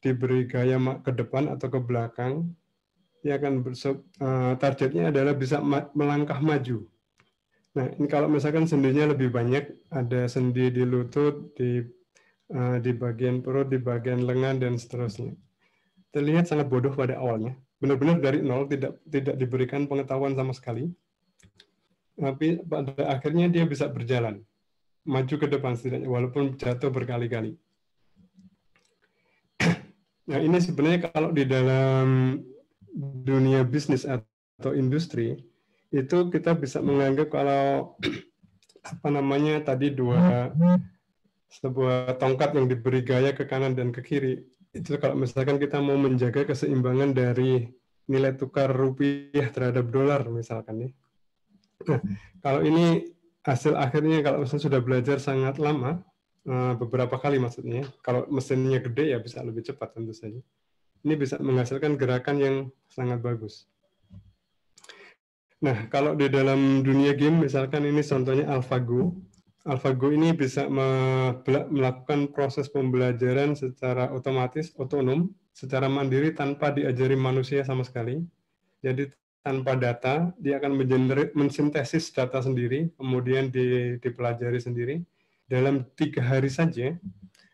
[SPEAKER 2] diberi gaya ke depan atau ke belakang. Dia akan targetnya adalah bisa melangkah maju. Nah, ini kalau misalkan sendinya lebih banyak, ada sendi di lutut, di bagian perut, di bagian lengan, dan seterusnya. Terlihat sangat bodoh pada awalnya. Benar-benar dari nol, tidak diberikan pengetahuan sama sekali. Tapi pada akhirnya dia bisa berjalan, maju ke depan setidaknya, walaupun jatuh berkali-kali. Nah, ini sebenarnya kalau di dalam dunia bisnis atau industri, itu kita bisa menganggap kalau tadi sebuah tongkat yang diberi gaya ke kanan dan ke kiri, itu kalau misalkan kita mau menjaga keseimbangan dari nilai tukar rupiah terhadap dolar misalkan ya. Nah, kalau ini hasil akhirnya kalau misalnya sudah belajar sangat lama, beberapa kali maksudnya. Kalau mesinnya gede ya bisa lebih cepat tentu saja. Ini bisa menghasilkan gerakan yang sangat bagus. Nah, kalau di dalam dunia game, misalkan ini contohnya AlphaGo. AlphaGo ini bisa melakukan proses pembelajaran secara otomatis, otonom, secara mandiri tanpa diajari manusia sama sekali. Jadi tanpa data, dia akan mensintesis data sendiri, kemudian dipelajari sendiri. Dalam 3 hari saja,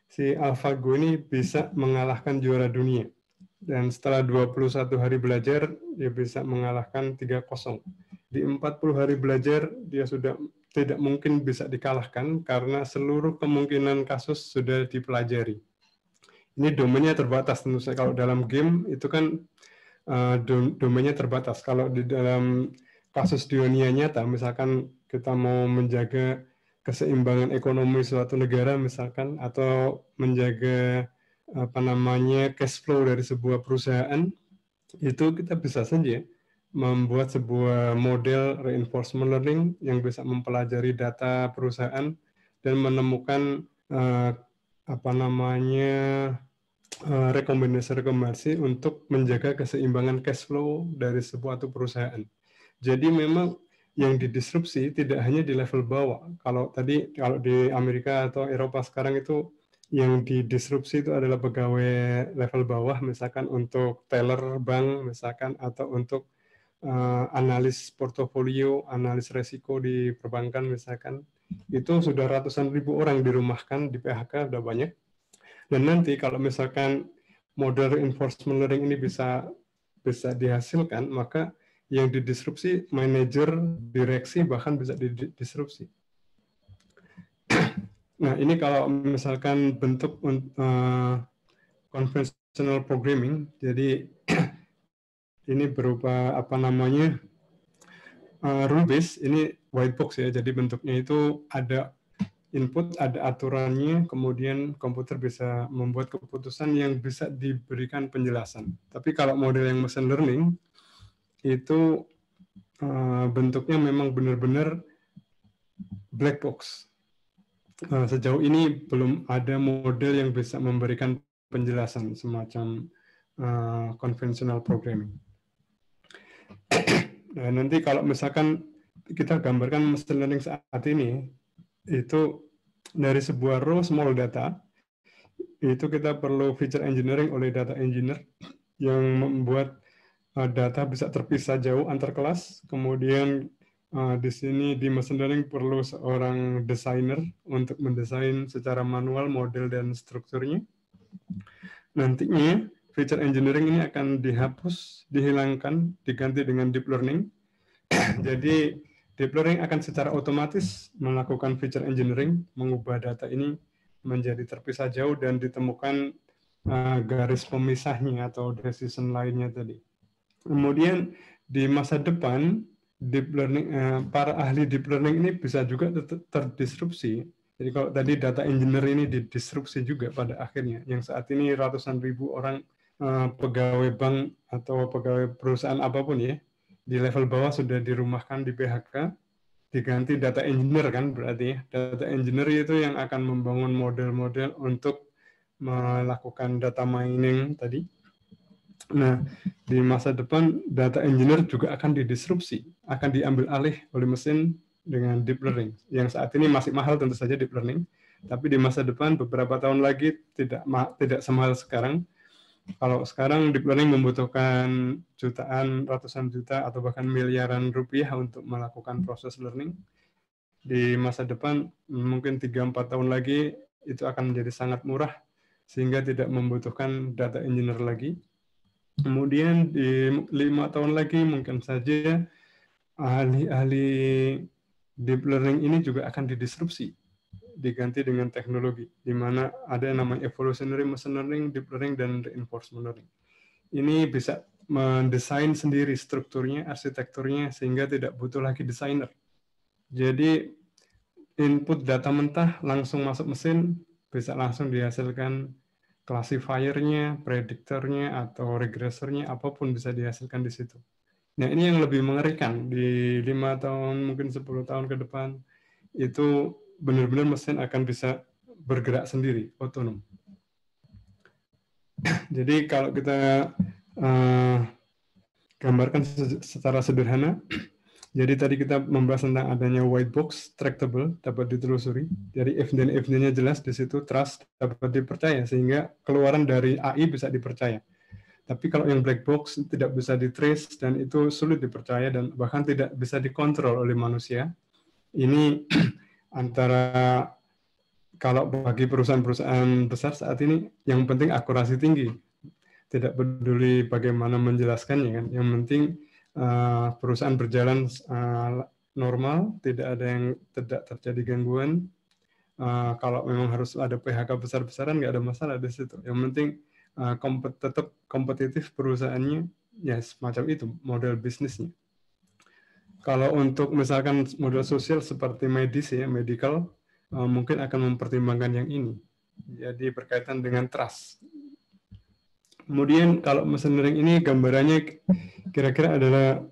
[SPEAKER 2] si AlphaGo ini bisa mengalahkan juara dunia. Dan setelah 21 hari belajar, dia bisa mengalahkan 3-0. Di 40 hari belajar, dia sudah tidak mungkin bisa dikalahkan karena seluruh kemungkinan kasus sudah dipelajari. Ini domainnya terbatas tentu saja. Kalau dalam game itu kan domainnya terbatas. Kalau di dalam kasus di dunia nyata, misalkan kita mau menjaga keseimbangan ekonomi suatu negara misalkan, atau menjaga cash flow dari sebuah perusahaan, itu kita bisa saja membuat sebuah model reinforcement learning yang bisa mempelajari data perusahaan dan menemukan rekomendasi untuk menjaga keseimbangan cash flow dari sebuah perusahaan. Jadi memang yang didisrupsi tidak hanya di level bawah. Kalau di Amerika atau Eropa sekarang itu yang didisrupsi itu adalah pegawai level bawah, misalkan untuk teller bank, misalkan, atau untuk analis portofolio, analis resiko di perbankan, misalkan. Itu sudah ratusan ribu orang dirumahkan, di PHK sudah banyak. Dan nanti kalau misalkan model reinforcement learning ini bisa dihasilkan, maka yang didisrupsi manajer, direksi, bahkan bisa didisrupsi. Nah, ini kalau misalkan bentuk conventional programming, jadi ini berupa rule base, ini white box ya, jadi bentuknya itu ada input, ada aturannya, kemudian komputer bisa membuat keputusan yang bisa diberikan penjelasan. Tapi kalau model yang machine learning, itu bentuknya memang benar-benar black box. Sejauh ini belum ada model yang bisa memberikan penjelasan semacam conventional programming. Nah, nanti kalau misalkan kita gambarkan machine learning saat ini, itu dari sebuah raw small data, itu kita perlu feature engineering oleh data engineer yang membuat data bisa terpisah jauh antar kelas. Kemudian di sini di machine learning perlu seorang desainer untuk mendesain secara manual model dan strukturnya. Nantinya feature engineering ini akan dihapus, dihilangkan, diganti dengan deep learning. Jadi deep learning akan secara otomatis melakukan feature engineering, mengubah data ini menjadi terpisah jauh dan ditemukan garis pemisahnya atau decision lainnya tadi. Kemudian di masa depan deep learning, para ahli deep learning ini bisa juga terdisrupsi. Jadi kalau tadi data engineer ini didisrupsi juga pada akhirnya, yang saat ini ratusan ribu orang pegawai bank atau pegawai perusahaan apapun ya, di level bawah sudah dirumahkan, di PHK, diganti data engineer kan berarti ya. Data engineer itu yang akan membangun model-model untuk melakukan data mining tadi. Nah, di masa depan data engineer juga akan didisrupsi, akan diambil alih oleh mesin dengan deep learning. Yang saat ini masih mahal tentu saja deep learning, tapi di masa depan beberapa tahun lagi tidak semahal sekarang. Kalau sekarang deep learning membutuhkan jutaan, ratusan juta, atau bahkan miliaran rupiah untuk melakukan proses learning. Di masa depan mungkin 3-4 tahun lagi itu akan menjadi sangat murah sehingga tidak membutuhkan data engineer lagi. Kemudian di 5 tahun lagi mungkin saja ahli-ahli deep learning ini juga akan didisrupsi, diganti dengan teknologi, di mana ada yang namanya evolutionary machine learning, deep learning, dan reinforcement learning. Ini bisa mendesain sendiri strukturnya, arsitekturnya, sehingga tidak butuh lagi desainer. Jadi input data mentah langsung masuk mesin, bisa langsung dihasilkan classifiernya, prediktornya, atau regresornya, apapun bisa dihasilkan di situ. Nah, ini yang lebih mengerikan. Di 5 tahun, mungkin 10 tahun ke depan, itu benar-benar mesin akan bisa bergerak sendiri, otonom. Jadi kalau kita gambarkan secara sederhana, jadi tadi kita membahas tentang adanya white box, tractable, dapat ditelusuri. Jadi if dan if-nya jelas di situ, trust dapat dipercaya, sehingga keluaran dari AI bisa dipercaya. Tapi kalau yang black box tidak bisa di-trace dan itu sulit dipercaya dan bahkan tidak bisa dikontrol oleh manusia. Ini antara, kalau bagi perusahaan-perusahaan besar saat ini, yang penting akurasi tinggi. Tidak peduli bagaimana menjelaskannya kan. Yang penting perusahaan berjalan normal, tidak ada yang tidak terjadi gangguan. Kalau memang harus ada PHK besar-besaran, nggak ada masalah di situ. Yang penting tetap kompetitif perusahaannya, ya semacam itu model bisnisnya. Kalau untuk misalkan model sosial seperti medis ya, medical, mungkin akan mempertimbangkan yang ini. Jadi berkaitan dengan trust. Kemudian kalau machine learning ini gambarannya kira-kira adalah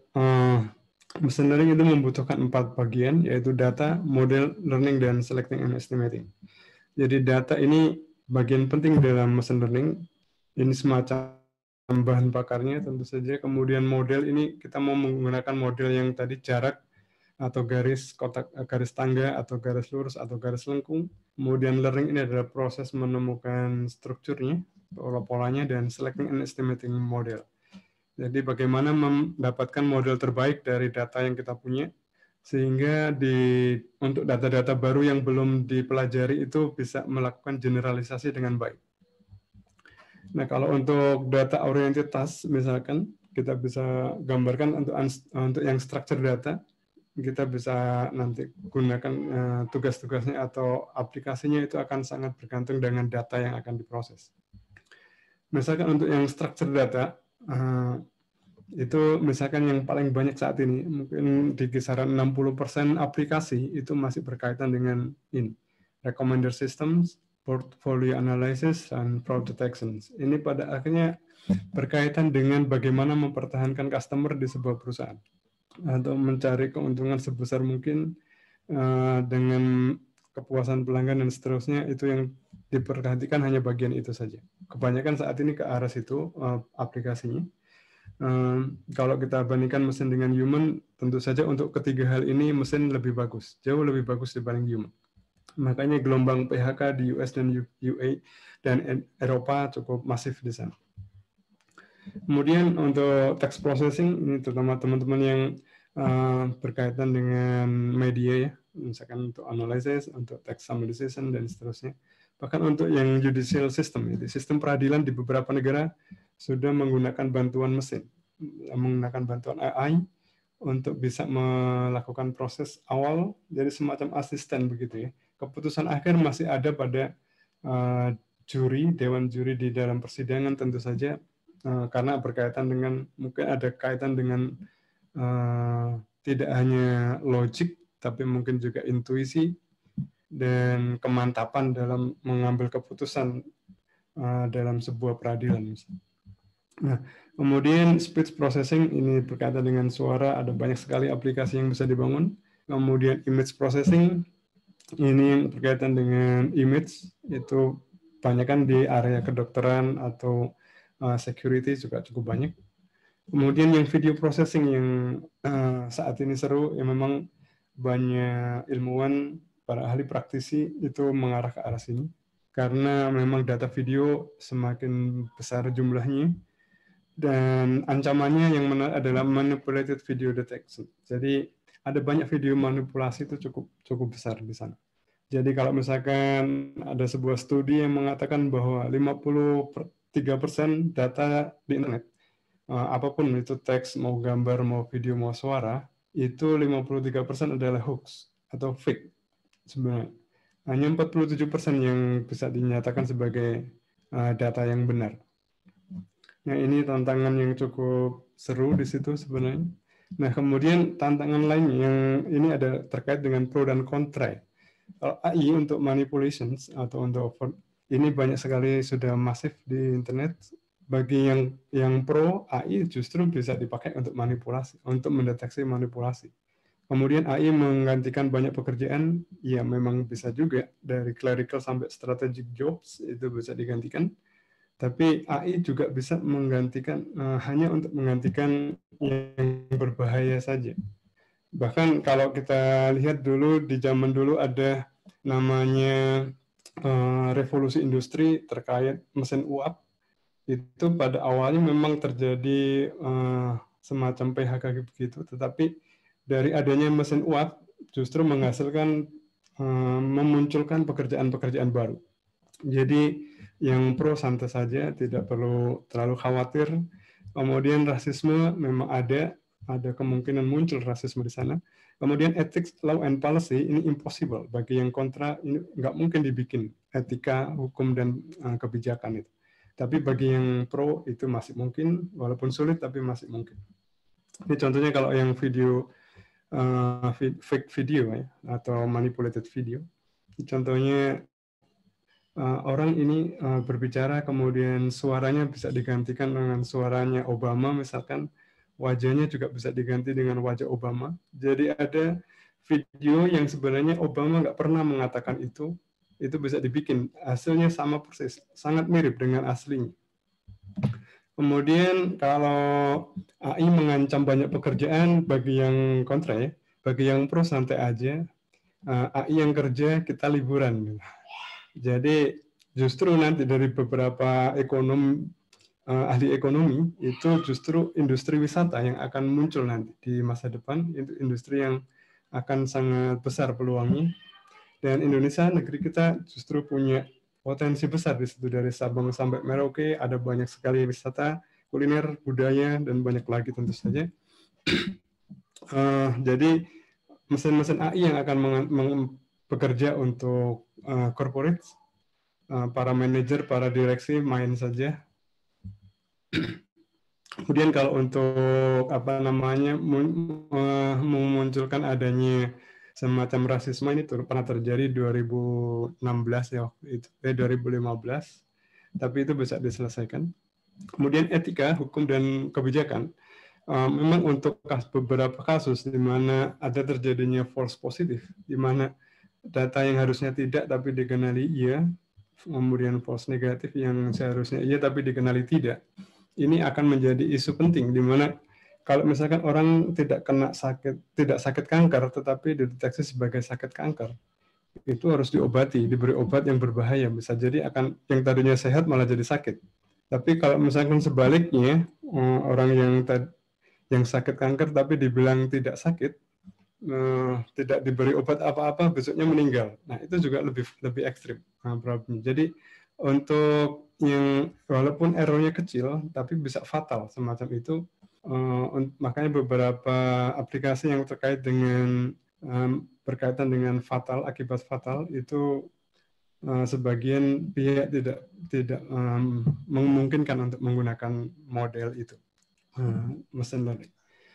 [SPEAKER 2] machine learning itu membutuhkan 4 bagian, yaitu data, model, learning, dan selecting and estimating. Jadi data ini bagian penting dalam machine learning. Ini semacam bahan bakarnya tentu saja. Kemudian model ini kita mau menggunakan model yang tadi jarak atau garis kotak, garis tangga atau garis lurus atau garis lengkung. Kemudian learning ini adalah proses menemukan strukturnya, pola-polanya, dan selecting and estimating model. Jadi bagaimana mendapatkan model terbaik dari data yang kita punya, sehingga untuk data-data baru yang belum dipelajari itu bisa melakukan generalisasi dengan baik. Nah, kalau untuk data oriented task, misalkan kita bisa gambarkan untuk yang structure data, kita bisa nanti gunakan tugas-tugasnya atau aplikasinya itu akan sangat bergantung dengan data yang akan diproses. Misalkan untuk yang structure data, itu misalkan yang paling banyak saat ini, mungkin di kisaran 60% aplikasi itu masih berkaitan dengan ini, recommender systems, portfolio analysis, dan fraud detection. Ini pada akhirnya berkaitan dengan bagaimana mempertahankan customer di sebuah perusahaan atau mencari keuntungan sebesar mungkin dengan kepuasan pelanggan dan seterusnya. Itu yang diperhatikan hanya bagian itu saja. Kebanyakan saat ini ke arah situ aplikasinya. Kalau kita bandingkan mesin dengan human, tentu saja untuk ketiga hal ini mesin lebih bagus, jauh lebih bagus dibanding human. Makanya gelombang PHK di US dan UA dan Eropa cukup masif di sana. Kemudian untuk text processing, ini terutama teman-teman yang berkaitan dengan media ya, misalkan untuk analysis, untuk text summarization, dan seterusnya. Bahkan untuk yang judicial system, jadi sistem peradilan di beberapa negara sudah menggunakan bantuan mesin, menggunakan bantuan AI untuk bisa melakukan proses awal, jadi semacam asisten begitu ya. Keputusan akhir masih ada pada juri, dewan juri di dalam persidangan tentu saja, karena berkaitan dengan, mungkin ada kaitan dengan tidak hanya logik, tapi mungkin juga intuisi dan kemantapan dalam mengambil keputusan dalam sebuah peradilan. Nah, kemudian speech processing ini berkaitan dengan suara, ada banyak sekali aplikasi yang bisa dibangun. Kemudian image processing, ini yang berkaitan dengan image, itu banyak kan di area kedokteran atau security juga cukup banyak. Kemudian yang video processing yang saat ini seru, yang memang banyak ilmuwan, para ahli praktisi itu mengarah ke arah sini. Karena memang data video semakin besar jumlahnya, dan ancamannya yang menarik adalah manipulated video detection. Jadi ada banyak video manipulasi itu cukup besar di sana. Jadi kalau misalkan ada sebuah studi yang mengatakan bahwa 53% data di internet, apapun itu teks, mau gambar, mau video, mau suara, itu 53% adalah hoax atau fake sebenarnya. Hanya 47% yang bisa dinyatakan sebagai data yang benar. Nah, ini tantangan yang cukup seru di situ sebenarnya. Nah, kemudian tantangan lain yang ini ada terkait dengan pro dan kontra. Kalau AI untuk manipulations atau untuk ini banyak sekali sudah masif di internet. Bagi yang pro, AI justru bisa dipakai untuk manipulasi, untuk mendeteksi manipulasi. Kemudian AI menggantikan banyak pekerjaan, ya memang bisa juga dari clerical sampai strategic jobs itu bisa digantikan. Tapi AI juga bisa menggantikan hanya untuk menggantikan yang berbahaya saja. Bahkan kalau kita lihat dulu di zaman dulu ada namanya revolusi industri terkait mesin uap. Itu pada awalnya memang terjadi semacam PHK begitu, tetapi dari adanya mesin uap justru menghasilkan memunculkan pekerjaan-pekerjaan baru. Jadi yang pro santai saja, tidak perlu terlalu khawatir. Kemudian rasisme memang ada kemungkinan muncul rasisme di sana. Kemudian ethics, law and policy ini impossible bagi yang kontra, ini nggak mungkin dibikin etika, hukum dan kebijakan itu. Tapi bagi yang pro itu masih mungkin, walaupun sulit tapi masih mungkin. Ini contohnya kalau yang video fake video ya, atau manipulated video. Contohnya orang ini berbicara kemudian suaranya bisa digantikan dengan suaranya Obama misalkan, wajahnya juga bisa diganti dengan wajah Obama. Jadi ada video yang sebenarnya Obama nggak pernah mengatakan itu bisa dibikin, hasilnya sama persis, sangat mirip dengan aslinya. Kemudian kalau AI mengancam banyak pekerjaan, bagi yang kontra ya, bagi yang pro santai aja, AI yang kerja kita liburan. Jadi justru nanti dari beberapa ahli ekonomi itu justru industri wisata yang akan muncul nanti di masa depan, itu industri yang akan sangat besar peluangnya. Dan Indonesia, negeri kita justru punya potensi besar di situ, dari Sabang sampai Merauke ada banyak sekali wisata, kuliner, budaya, dan banyak lagi tentu saja. Jadi mesin-mesin AI yang akan bekerja untuk corporate, para manajer, para direksi main saja. Kemudian kalau untuk memunculkan adanya semacam rasisme, ini pernah terjadi 2016 ya waktu itu, 2015, tapi itu bisa diselesaikan. Kemudian etika, hukum dan kebijakan, memang untuk beberapa kasus di mana ada terjadinya false positif, di mana data yang harusnya tidak tapi dikenali iya, kemudian false negatif yang seharusnya iya tapi dikenali tidak. Ini akan menjadi isu penting, di mana kalau misalkan orang tidak sakit kanker tetapi dideteksi sebagai sakit kanker, itu harus diobati, diberi obat yang berbahaya, bisa jadi akan yang tadinya sehat malah jadi sakit. Tapi kalau misalkan sebaliknya, orang yang sakit kanker tapi dibilang tidak sakit, tidak diberi obat apa-apa, besoknya meninggal. Nah, itu juga lebih ekstrim problemnya. Jadi untuk yang walaupun errornya kecil tapi bisa fatal semacam itu, makanya beberapa aplikasi yang terkait dengan berkaitan dengan akibat fatal itu sebagian pihak tidak memungkinkan untuk menggunakan model itu, mesin learning.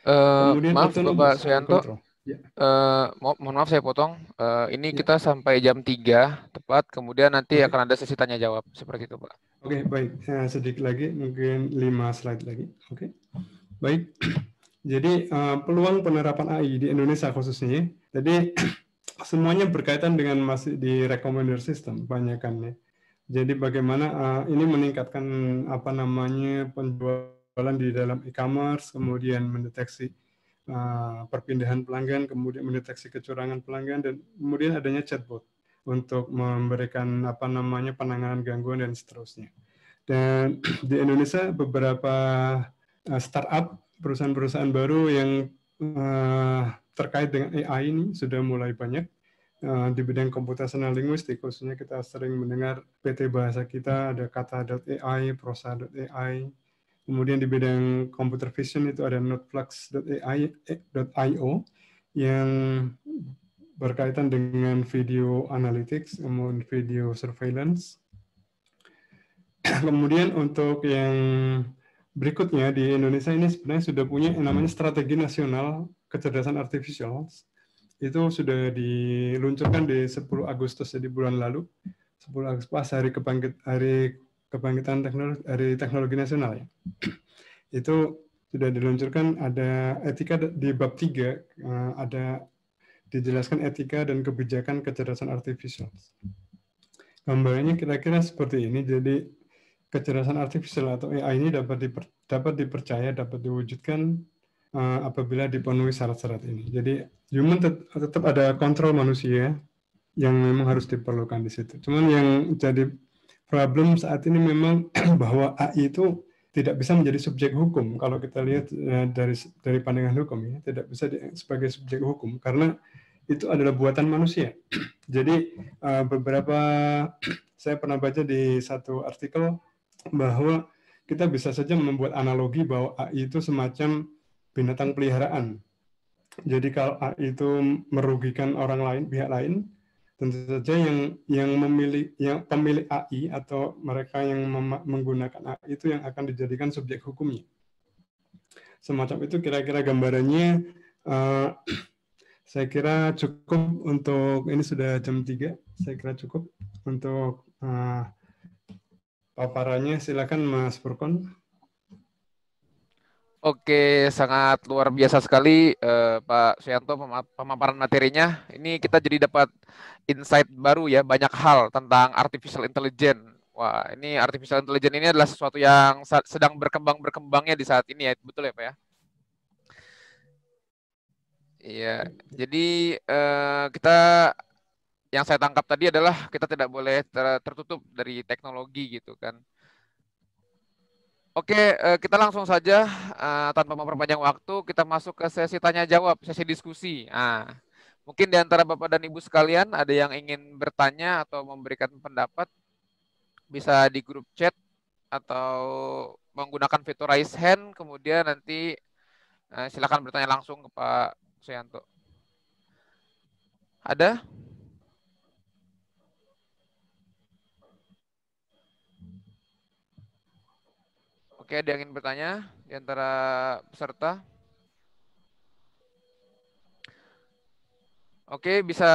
[SPEAKER 2] Kemudian
[SPEAKER 1] Maaf Bapak Suyanto,
[SPEAKER 2] control. Ya.
[SPEAKER 1] mohon maaf saya potong. Ini kita sampai jam 3 tepat, kemudian nanti akan ada sesi tanya jawab seperti itu, Pak.
[SPEAKER 2] Oke, baik. Sedikit lagi, mungkin 5 slide lagi. Oke, baik. Jadi peluang penerapan AI di Indonesia khususnya, jadi semuanya berkaitan dengan masih di recommender system banyakannya. Jadi bagaimana ini meningkatkan penjualan di dalam e-commerce, kemudian mendeteksi perpindahan pelanggan, kemudian mendeteksi kecurangan pelanggan, dan kemudian adanya chatbot untuk memberikan penanganan gangguan dan seterusnya. Dan di Indonesia beberapa startup, perusahaan-perusahaan baru yang terkait dengan AI ini sudah mulai banyak. Di bidang computational linguistik, khususnya kita sering mendengar PT Bahasa Kita, ada kata.ai, prosa.ai. Kemudian di bidang computer vision itu ada noteflux.io yang berkaitan dengan video analytics, kemudian video surveillance. Kemudian untuk yang berikutnya di Indonesia ini sebenarnya sudah punya yang namanya strategi nasional kecerdasan artifisial. Itu sudah diluncurkan di 10 Agustus, jadi bulan lalu. 10 Agustus pas hari kebangkitan teknologi nasional ya. Itu sudah diluncurkan ada etika di bab 3, ada dijelaskan etika dan kebijakan kecerdasan artifisial. Gambarannya kira-kira seperti ini. Jadi kecerdasan artifisial atau AI ini dapat dipercaya, dapat diwujudkan apabila dipenuhi syarat-syarat ini. Jadi human tetap ada kontrol manusia yang memang harus diperlukan di situ. Cuman yang jadi problem saat ini memang bahwa AI itu tidak bisa menjadi subjek hukum. Kalau kita lihat dari pandangan hukum ya, tidak bisa sebagai subjek hukum karena itu adalah buatan manusia. Jadi beberapa saya pernah baca di satu artikel bahwa kita bisa saja membuat analogi bahwa AI itu semacam binatang peliharaan. Jadi kalau AI itu merugikan orang lain, pihak lain, tentu saja yang pemilik AI atau mereka yang menggunakan AI itu yang akan dijadikan subjek hukumnya. Semacam itu kira-kira gambarannya. Saya kira cukup untuk ini, sudah jam 3. Saya kira cukup untuk paparannya. Silakan Mas Furkon.
[SPEAKER 1] Oke, sangat luar biasa sekali Pak Suyanto pemaparan materinya. Ini kita jadi dapat insight baru ya, banyak hal tentang artificial intelligence. Wah, ini artificial intelligence ini adalah sesuatu yang sedang berkembangnya di saat ini ya, betul ya Pak ya? Iya, jadi kita yang saya tangkap tadi adalah kita tidak boleh tertutup dari teknologi gitu kan. Oke, kita langsung saja tanpa memperpanjang waktu, kita masuk ke sesi tanya jawab, sesi diskusi. Mungkin di antara Bapak dan Ibu sekalian ada yang ingin bertanya atau memberikan pendapat, bisa di grup chat atau menggunakan fitur raise hand, kemudian nanti silakan bertanya langsung ke Pak Suyanto. Ada? Oke, ada yang ingin bertanya di antara peserta? Oke, bisa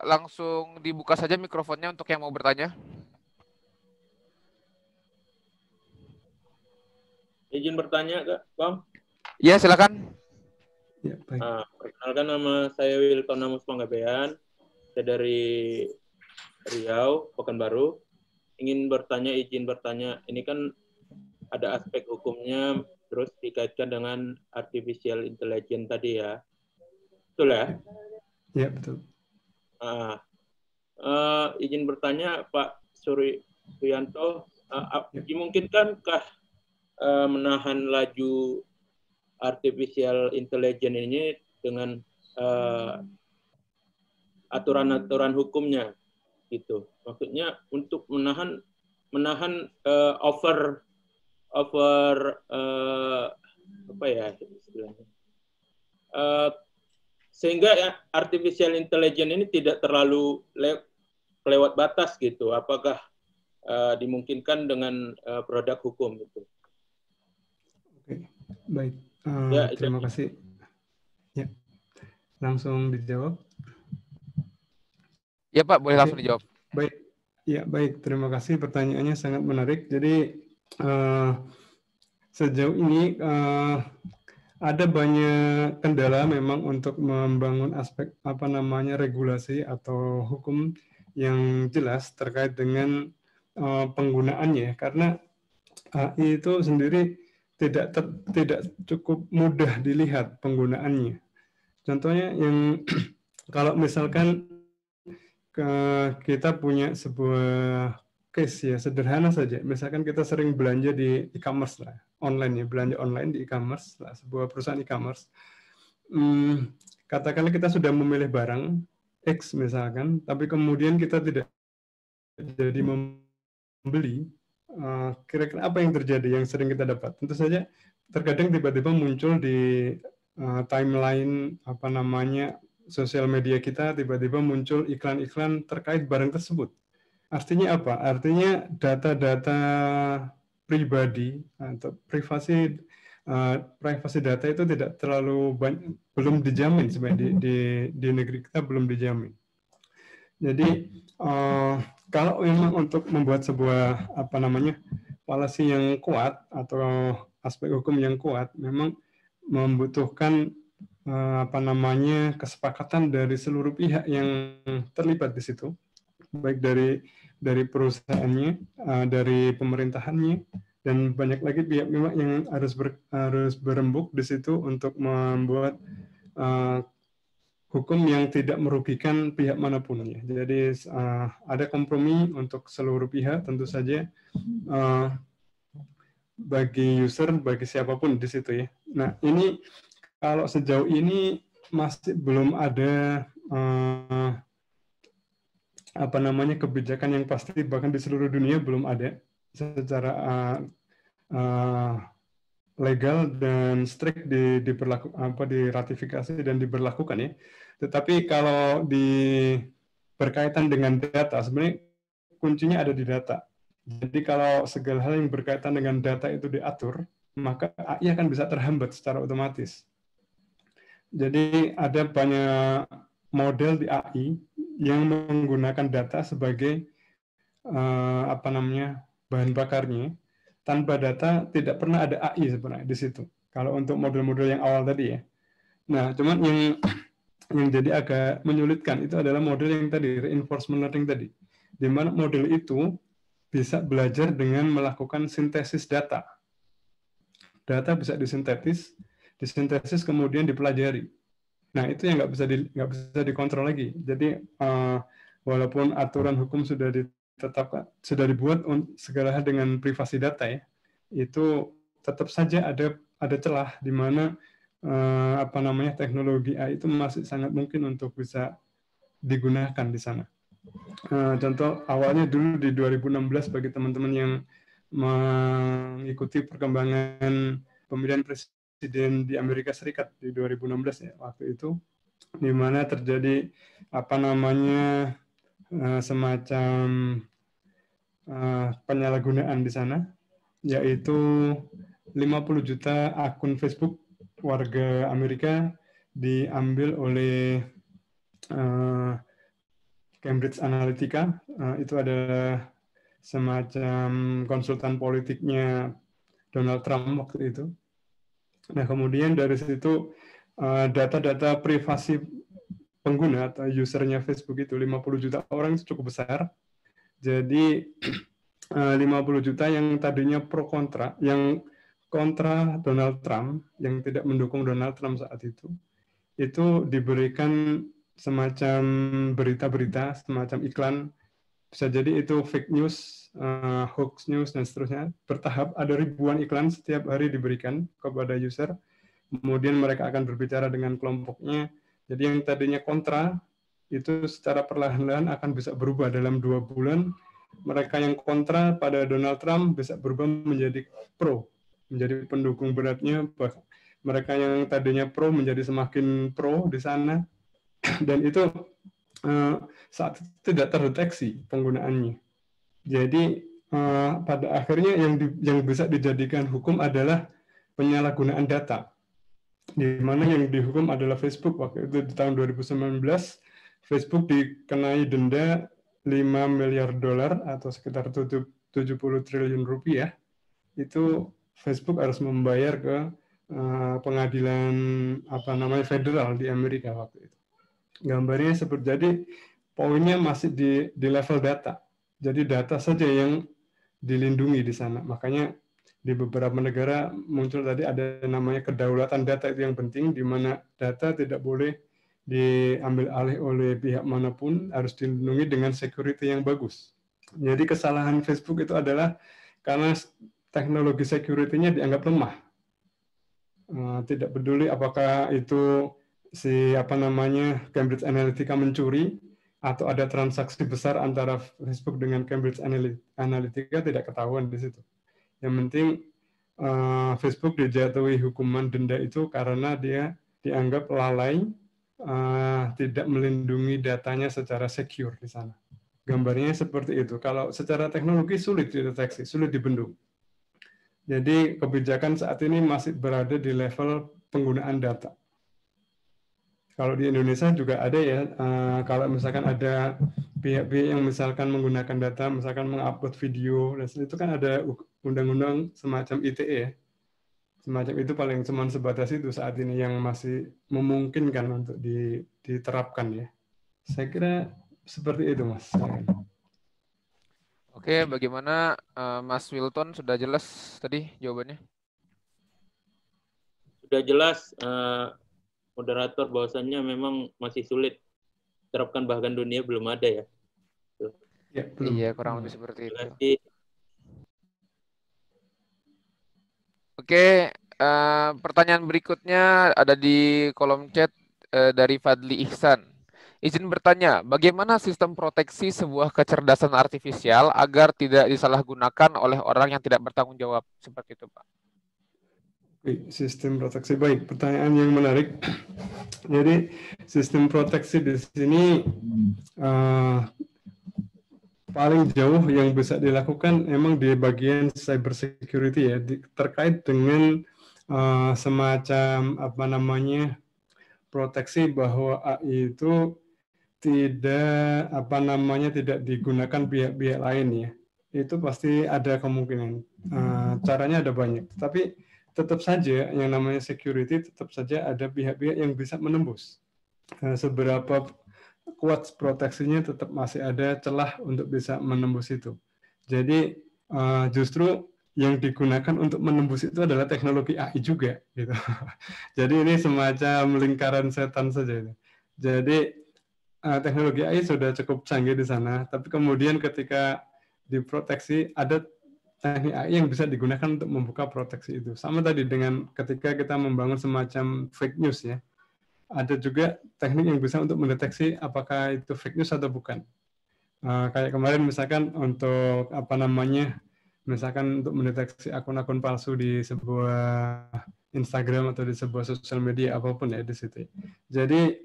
[SPEAKER 1] langsung dibuka saja mikrofonnya untuk yang mau bertanya.
[SPEAKER 3] Izin bertanya, Kak, Bang?
[SPEAKER 1] Iya, silakan.
[SPEAKER 2] Ya, baik.
[SPEAKER 3] Perkenalkan, nama saya Wilton Namus Panggabean. Saya dari Riau, Pekanbaru. Izin bertanya, ini kan ada aspek hukumnya, terus dikaitkan dengan artificial intelligence tadi ya. Betul ya?
[SPEAKER 2] Ya, betul.
[SPEAKER 3] Izin bertanya, Pak Suyanto, dimungkinkankah menahan laju artificial intelligence ini dengan aturan-aturan hukumnya gitu? Maksudnya untuk menahan over apa ya istilahnya, sehingga artificial intelligence ini tidak terlalu lewat batas gitu. Apakah dimungkinkan dengan produk hukum itu?
[SPEAKER 2] Oke, baik.
[SPEAKER 3] Ya,
[SPEAKER 2] terima kasih. Ya, langsung dijawab.
[SPEAKER 1] Ya Pak, boleh langsung dijawab.
[SPEAKER 2] Baik, ya baik. Terima kasih, pertanyaannya sangat menarik. Jadi sejauh ini ada banyak kendala memang untuk membangun aspek regulasi atau hukum yang jelas terkait dengan penggunaannya, karena AI itu sendiri tidak cukup mudah dilihat penggunaannya. Contohnya yang kalau misalkan kita punya sebuah case ya sederhana saja, misalkan kita sering belanja di e-commerce lah, online ya, belanja online di e-commerce lah, sebuah perusahaan e-commerce. Katakanlah kita sudah memilih barang X misalkan, tapi kemudian kita tidak jadi membeli, kira-kira apa yang terjadi yang sering kita dapat? Tentu saja terkadang tiba-tiba muncul di timeline sosial media kita, tiba-tiba muncul iklan-iklan terkait barang tersebut. Artinya apa? Artinya data-data pribadi atau privasi data itu tidak terlalu banyak, belum dijamin sebenarnya di negeri kita, belum dijamin. Jadi kalau memang untuk membuat sebuah policy yang kuat atau aspek hukum yang kuat memang membutuhkan kesepakatan dari seluruh pihak yang terlibat di situ, baik dari perusahaannya, dari pemerintahannya, dan banyak lagi pihak memang yang harus berembuk di situ untuk membuat hukum yang tidak merugikan pihak manapun ya. Jadi ada kompromi untuk seluruh pihak tentu saja, bagi user, bagi siapapun di situ ya. Nah ini kalau sejauh ini masih belum ada kebijakan yang pasti, bahkan di seluruh dunia belum ada secara legal dan strict diratifikasi dan diberlakukan ya. Tetapi kalau berkaitan dengan data, sebenarnya kuncinya ada di data. Jadi kalau segala hal yang berkaitan dengan data itu diatur, maka AI akan bisa terhambat secara otomatis. Jadi ada banyak model di AI yang menggunakan data sebagai bahan bakarnya. Tanpa data tidak pernah ada AI sebenarnya di situ. Kalau untuk model-model yang awal tadi ya. Nah, cuman yang jadi agak menyulitkan itu adalah model yang tadi, reinforcement learning tadi, di mana model itu bisa belajar dengan melakukan sintesis data. Data bisa disintesis kemudian dipelajari. Nah, itu yang nggak bisa dikontrol lagi. Jadi walaupun aturan hukum sudah dibuat segala hal dengan privasi data ya, itu tetap saja ada celah di mana teknologi AI itu masih sangat mungkin untuk bisa digunakan di sana. Contoh awalnya dulu di 2016 bagi teman-teman yang mengikuti perkembangan pemilihan presiden di Amerika Serikat di 2016 ya, waktu itu di mana terjadi semacam penyalahgunaan di sana, yaitu 50 juta akun Facebook warga Amerika diambil oleh Cambridge Analytica. Itu adalah semacam konsultan politiknya Donald Trump waktu itu. Nah, kemudian dari situ data-data privasi pengguna atau usernya Facebook itu 50 juta orang itu cukup besar. Jadi 50 juta yang tadinya pro kontra, yang kontra Donald Trump, yang tidak mendukung Donald Trump saat itu diberikan semacam berita-berita, semacam iklan, bisa jadi itu fake news, hoax news, dan seterusnya. Bertahap ada ribuan iklan setiap hari diberikan kepada user, kemudian mereka akan berbicara dengan kelompoknya. Jadi yang tadinya kontra, itu secara perlahan-lahan akan bisa berubah dalam 2 bulan. Mereka yang kontra pada Donald Trump bisa berubah menjadi pro, menjadi pendukung beratnya. Mereka yang tadinya pro menjadi semakin pro di sana. Dan itu saat itu tidak terdeteksi penggunaannya. Jadi pada akhirnya yang bisa dijadikan hukum adalah penyalahgunaan data, di mana yang dihukum adalah Facebook. Waktu itu di tahun 2019, Facebook dikenai denda $5 miliar atau sekitar 70 triliun rupiah. Itu Facebook harus membayar ke pengadilan federal di Amerika waktu itu. Gambarnya seperti, jadi poinnya masih di level data. Jadi data saja yang dilindungi di sana. Makanya di beberapa negara muncul tadi ada namanya kedaulatan data, itu yang penting, di mana data tidak boleh diambil alih oleh pihak manapun, harus dilindungi dengan security yang bagus. Jadi kesalahan Facebook itu adalah karena teknologi security-nya dianggap lemah. Tidak peduli apakah itu Cambridge Analytica mencuri atau ada transaksi besar antara Facebook dengan Cambridge Analytica, tidak ketahuan di situ. Yang penting Facebook dijatuhi hukuman denda itu karena dia dianggap lalai, tidak melindungi datanya secara secure di sana. Gambarnya seperti itu. Kalau secara teknologi sulit dideteksi, sulit dibendung. Jadi kebijakan saat ini masih berada di level penggunaan data. Kalau di Indonesia juga ada ya, kalau misalkan ada pihak-pihak yang misalkan menggunakan data, misalkan mengupload video, dan itu kan ada undang-undang semacam ITE ya. Semacam itu paling cuman sebatas itu saat ini yang masih memungkinkan untuk diterapkan ya. Saya kira seperti itu, Mas.
[SPEAKER 1] Oke, bagaimana Mas Wilton, sudah jelas tadi jawabannya?
[SPEAKER 3] Sudah jelas, moderator, bahwasannya memang masih sulit terapkan, bahkan dunia belum ada ya.
[SPEAKER 2] Ya, belum.
[SPEAKER 1] Iya, kurang lebih seperti itu.
[SPEAKER 3] Kasih.
[SPEAKER 1] Oke, pertanyaan berikutnya ada di kolom chat dari Fadli Ihsan. Izin bertanya, bagaimana sistem proteksi sebuah kecerdasan artifisial agar tidak disalahgunakan oleh orang yang tidak bertanggung jawab? Seperti itu, Pak.
[SPEAKER 2] Sistem proteksi, baik, pertanyaan yang menarik. Jadi sistem proteksi di sini paling jauh yang bisa dilakukan emang di bagian cyber security ya, terkait dengan semacam apa namanya proteksi bahwa AI itu tidak apa namanya tidak digunakan pihak-pihak lain ya. Itu pasti ada kemungkinan. Caranya ada banyak, tapi tetap saja yang namanya security tetap saja ada pihak-pihak yang bisa menembus. Seberapa kuat proteksinya tetap masih ada celah untuk bisa menembus itu. Jadi justru yang digunakan untuk menembus itu adalah teknologi AI juga gitu. Jadi ini semacam lingkaran setan saja. Jadi teknologi AI sudah cukup canggih di sana, tapi kemudian ketika diproteksi ada teknik AI yang bisa digunakan untuk membuka proteksi itu. Sama tadi dengan ketika kita membangun semacam fake news ya. Ada juga teknik yang bisa untuk mendeteksi apakah itu fake news atau bukan. Kayak kemarin misalkan untuk apa namanya, misalkan untuk mendeteksi akun-akun palsu di sebuah Instagram atau di sebuah sosial media apapun ya di situ. Jadi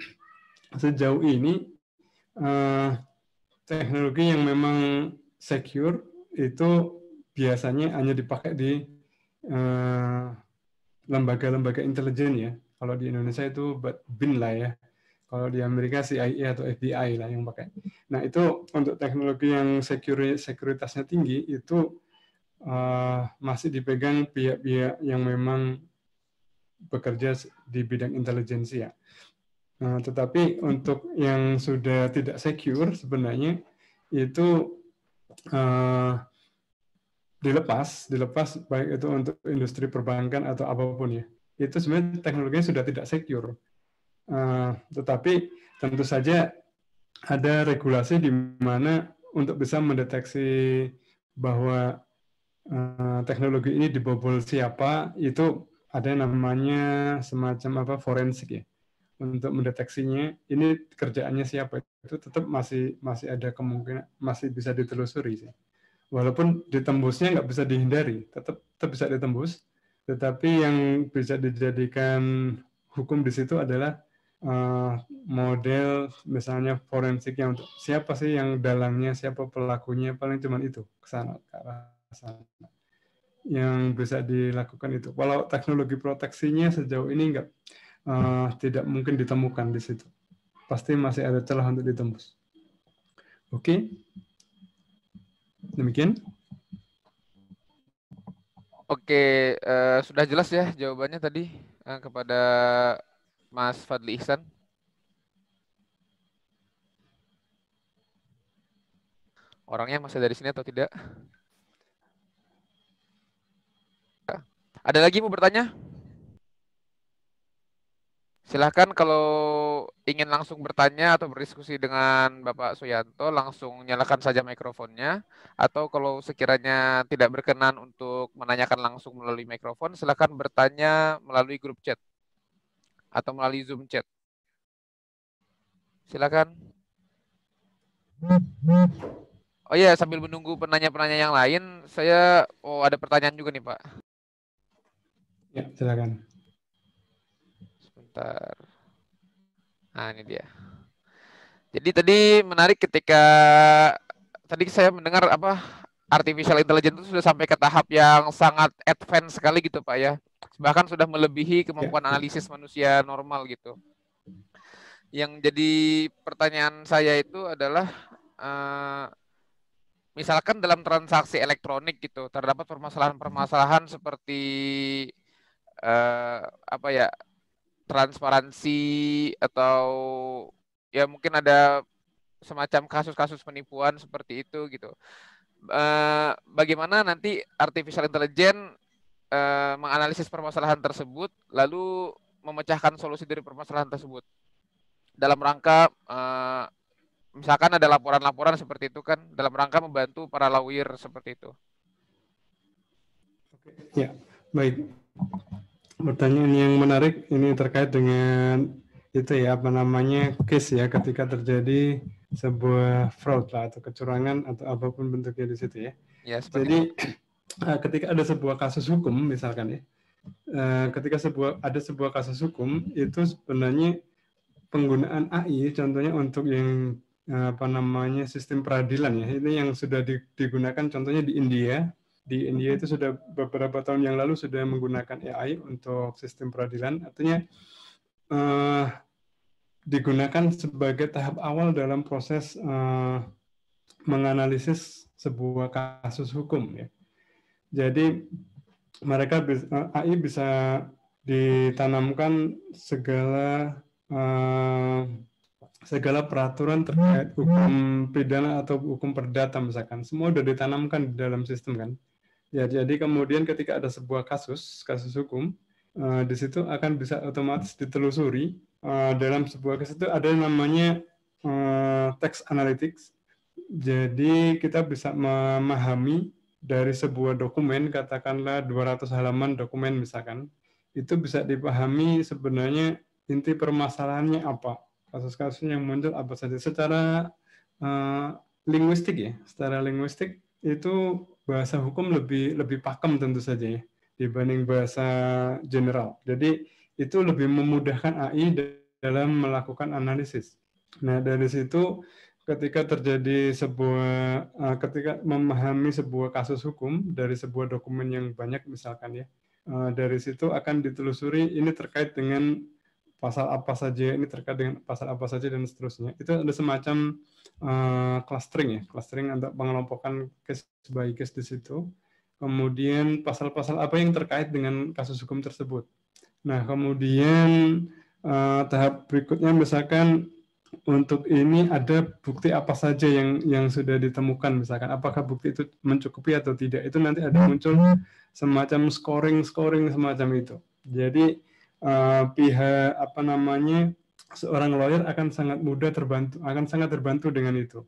[SPEAKER 2] sejauh ini teknologi yang memang secure itu biasanya hanya dipakai di lembaga-lembaga intelijen ya. Kalau di Indonesia itu BIN lah ya. Kalau di Amerika CIA atau FBI lah yang pakai. Nah itu untuk teknologi yang sekuritasnya tinggi itu masih dipegang pihak-pihak yang memang bekerja di bidang intelijensi ya. Nah, tetapi untuk yang sudah tidak secure sebenarnya itu dilepas baik itu untuk industri perbankan atau apapun ya. Itu sebenarnya teknologinya sudah tidak secure. Tetapi tentu saja ada regulasi di mana untuk bisa mendeteksi bahwa teknologi ini dibobol siapa, itu ada namanya semacam apa forensik ya. Untuk mendeteksinya, ini kerjaannya siapa, itu tetap masih ada kemungkinan, masih bisa ditelusuri sih. Walaupun ditembusnya nggak bisa dihindari, tetap bisa ditembus, tetapi yang bisa dijadikan hukum di situ adalah model misalnya forensik yang untuk siapa sih yang dalangnya, siapa pelakunya, paling cuma itu ke sana yang bisa dilakukan itu. Kalau teknologi proteksinya sejauh ini tidak mungkin ditemukan di situ. Pasti masih ada celah untuk ditembus. Oke. Demikian.
[SPEAKER 1] Oke, sudah jelas ya jawabannya tadi kepada Mas Fadli Ihsan. Orangnya masih dari sini atau tidak? Ada lagi mau bertanya? Silahkan kalau ingin langsung bertanya atau berdiskusi dengan Bapak Suyanto, langsung nyalakan saja mikrofonnya. Atau kalau sekiranya tidak berkenan untuk menanyakan langsung melalui mikrofon, silahkan bertanya melalui grup chat atau melalui Zoom chat. Silakan. Oh iya, sambil menunggu penanya-penanya yang lain, saya ada pertanyaan juga nih, Pak.
[SPEAKER 2] Ya, silakan.
[SPEAKER 1] Sebentar. Nah, ini dia. Jadi tadi menarik ketika tadi saya mendengar artificial intelligence itu sudah sampai ke tahap yang sangat advance sekali gitu, Pak ya. Bahkan sudah melebihi kemampuan analisis manusia normal gitu. Yang jadi pertanyaan saya itu adalah misalkan dalam transaksi elektronik gitu terdapat permasalahan-permasalahan seperti apa ya, transparansi atau ya mungkin ada semacam kasus-kasus penipuan seperti itu gitu. Bagaimana nanti artificial intelligence menganalisis permasalahan tersebut lalu memecahkan solusi dari permasalahan tersebut dalam rangka misalkan ada laporan-laporan seperti itu kan dalam rangka membantu para lawyer seperti itu.
[SPEAKER 2] Ya, baik. Pertanyaan yang menarik ini terkait dengan itu ya, apa namanya, case ya, ketika terjadi sebuah fraud lah atau kecurangan atau apapun bentuknya di situ ya.
[SPEAKER 1] Ya,
[SPEAKER 2] jadi ketika ada sebuah kasus hukum misalkan ya, ketika ada sebuah kasus hukum itu sebenarnya penggunaan AI contohnya untuk yang apa namanya sistem peradilan ya, ini yang sudah digunakan contohnya di India. Di India itu sudah beberapa tahun yang lalu sudah menggunakan AI untuk sistem peradilan, artinya digunakan sebagai tahap awal dalam proses menganalisis sebuah kasus hukum ya. Jadi mereka AI bisa ditanamkan segala peraturan terkait hukum pidana atau hukum perdata misalkan, semua sudah ditanamkan di dalam sistem kan. Ya, jadi kemudian ketika ada sebuah kasus hukum, di situ akan bisa otomatis ditelusuri. Dalam sebuah kasus itu ada yang namanya text analytics. Jadi kita bisa memahami dari sebuah dokumen, katakanlah 200 halaman dokumen misalkan, itu bisa dipahami sebenarnya inti permasalahannya apa, kasus-kasus yang muncul apa saja secara linguistik ya. Secara linguistik itu bahasa hukum lebih pakem tentu saja ya dibanding bahasa general. Jadi itu lebih memudahkan AI dalam melakukan analisis. Nah, dari situ ketika terjadi ketika memahami sebuah kasus hukum dari sebuah dokumen yang banyak misalkan ya, dari situ akan ditelusuri ini terkait dengan pasal apa saja, ini terkait dengan pasal apa saja dan seterusnya. Itu ada semacam clustering ya, clustering untuk pengelompokan case by case di situ. Kemudian pasal-pasal apa yang terkait dengan kasus hukum tersebut. Nah, kemudian tahap berikutnya misalkan untuk ini ada bukti apa saja yang sudah ditemukan misalkan, apakah bukti itu mencukupi atau tidak, itu nanti ada muncul semacam scoring semacam itu. Jadi pihak apa namanya seorang lawyer akan sangat terbantu dengan itu.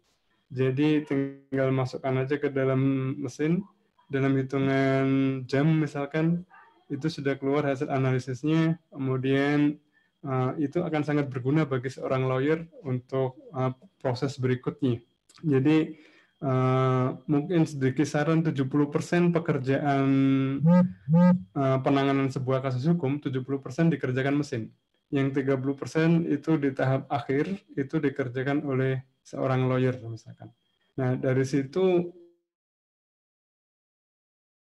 [SPEAKER 2] Jadi tinggal masukkan aja ke dalam mesin, dalam hitungan jam misalkan itu sudah keluar hasil analisisnya, kemudian itu akan sangat berguna bagi seorang lawyer untuk proses berikutnya. Jadi mungkin di kisaran 70% pekerjaan penanganan sebuah kasus hukum, 70% dikerjakan mesin. Yang 30% itu di tahap akhir itu dikerjakan oleh seorang lawyer misalkan. Nah, dari situ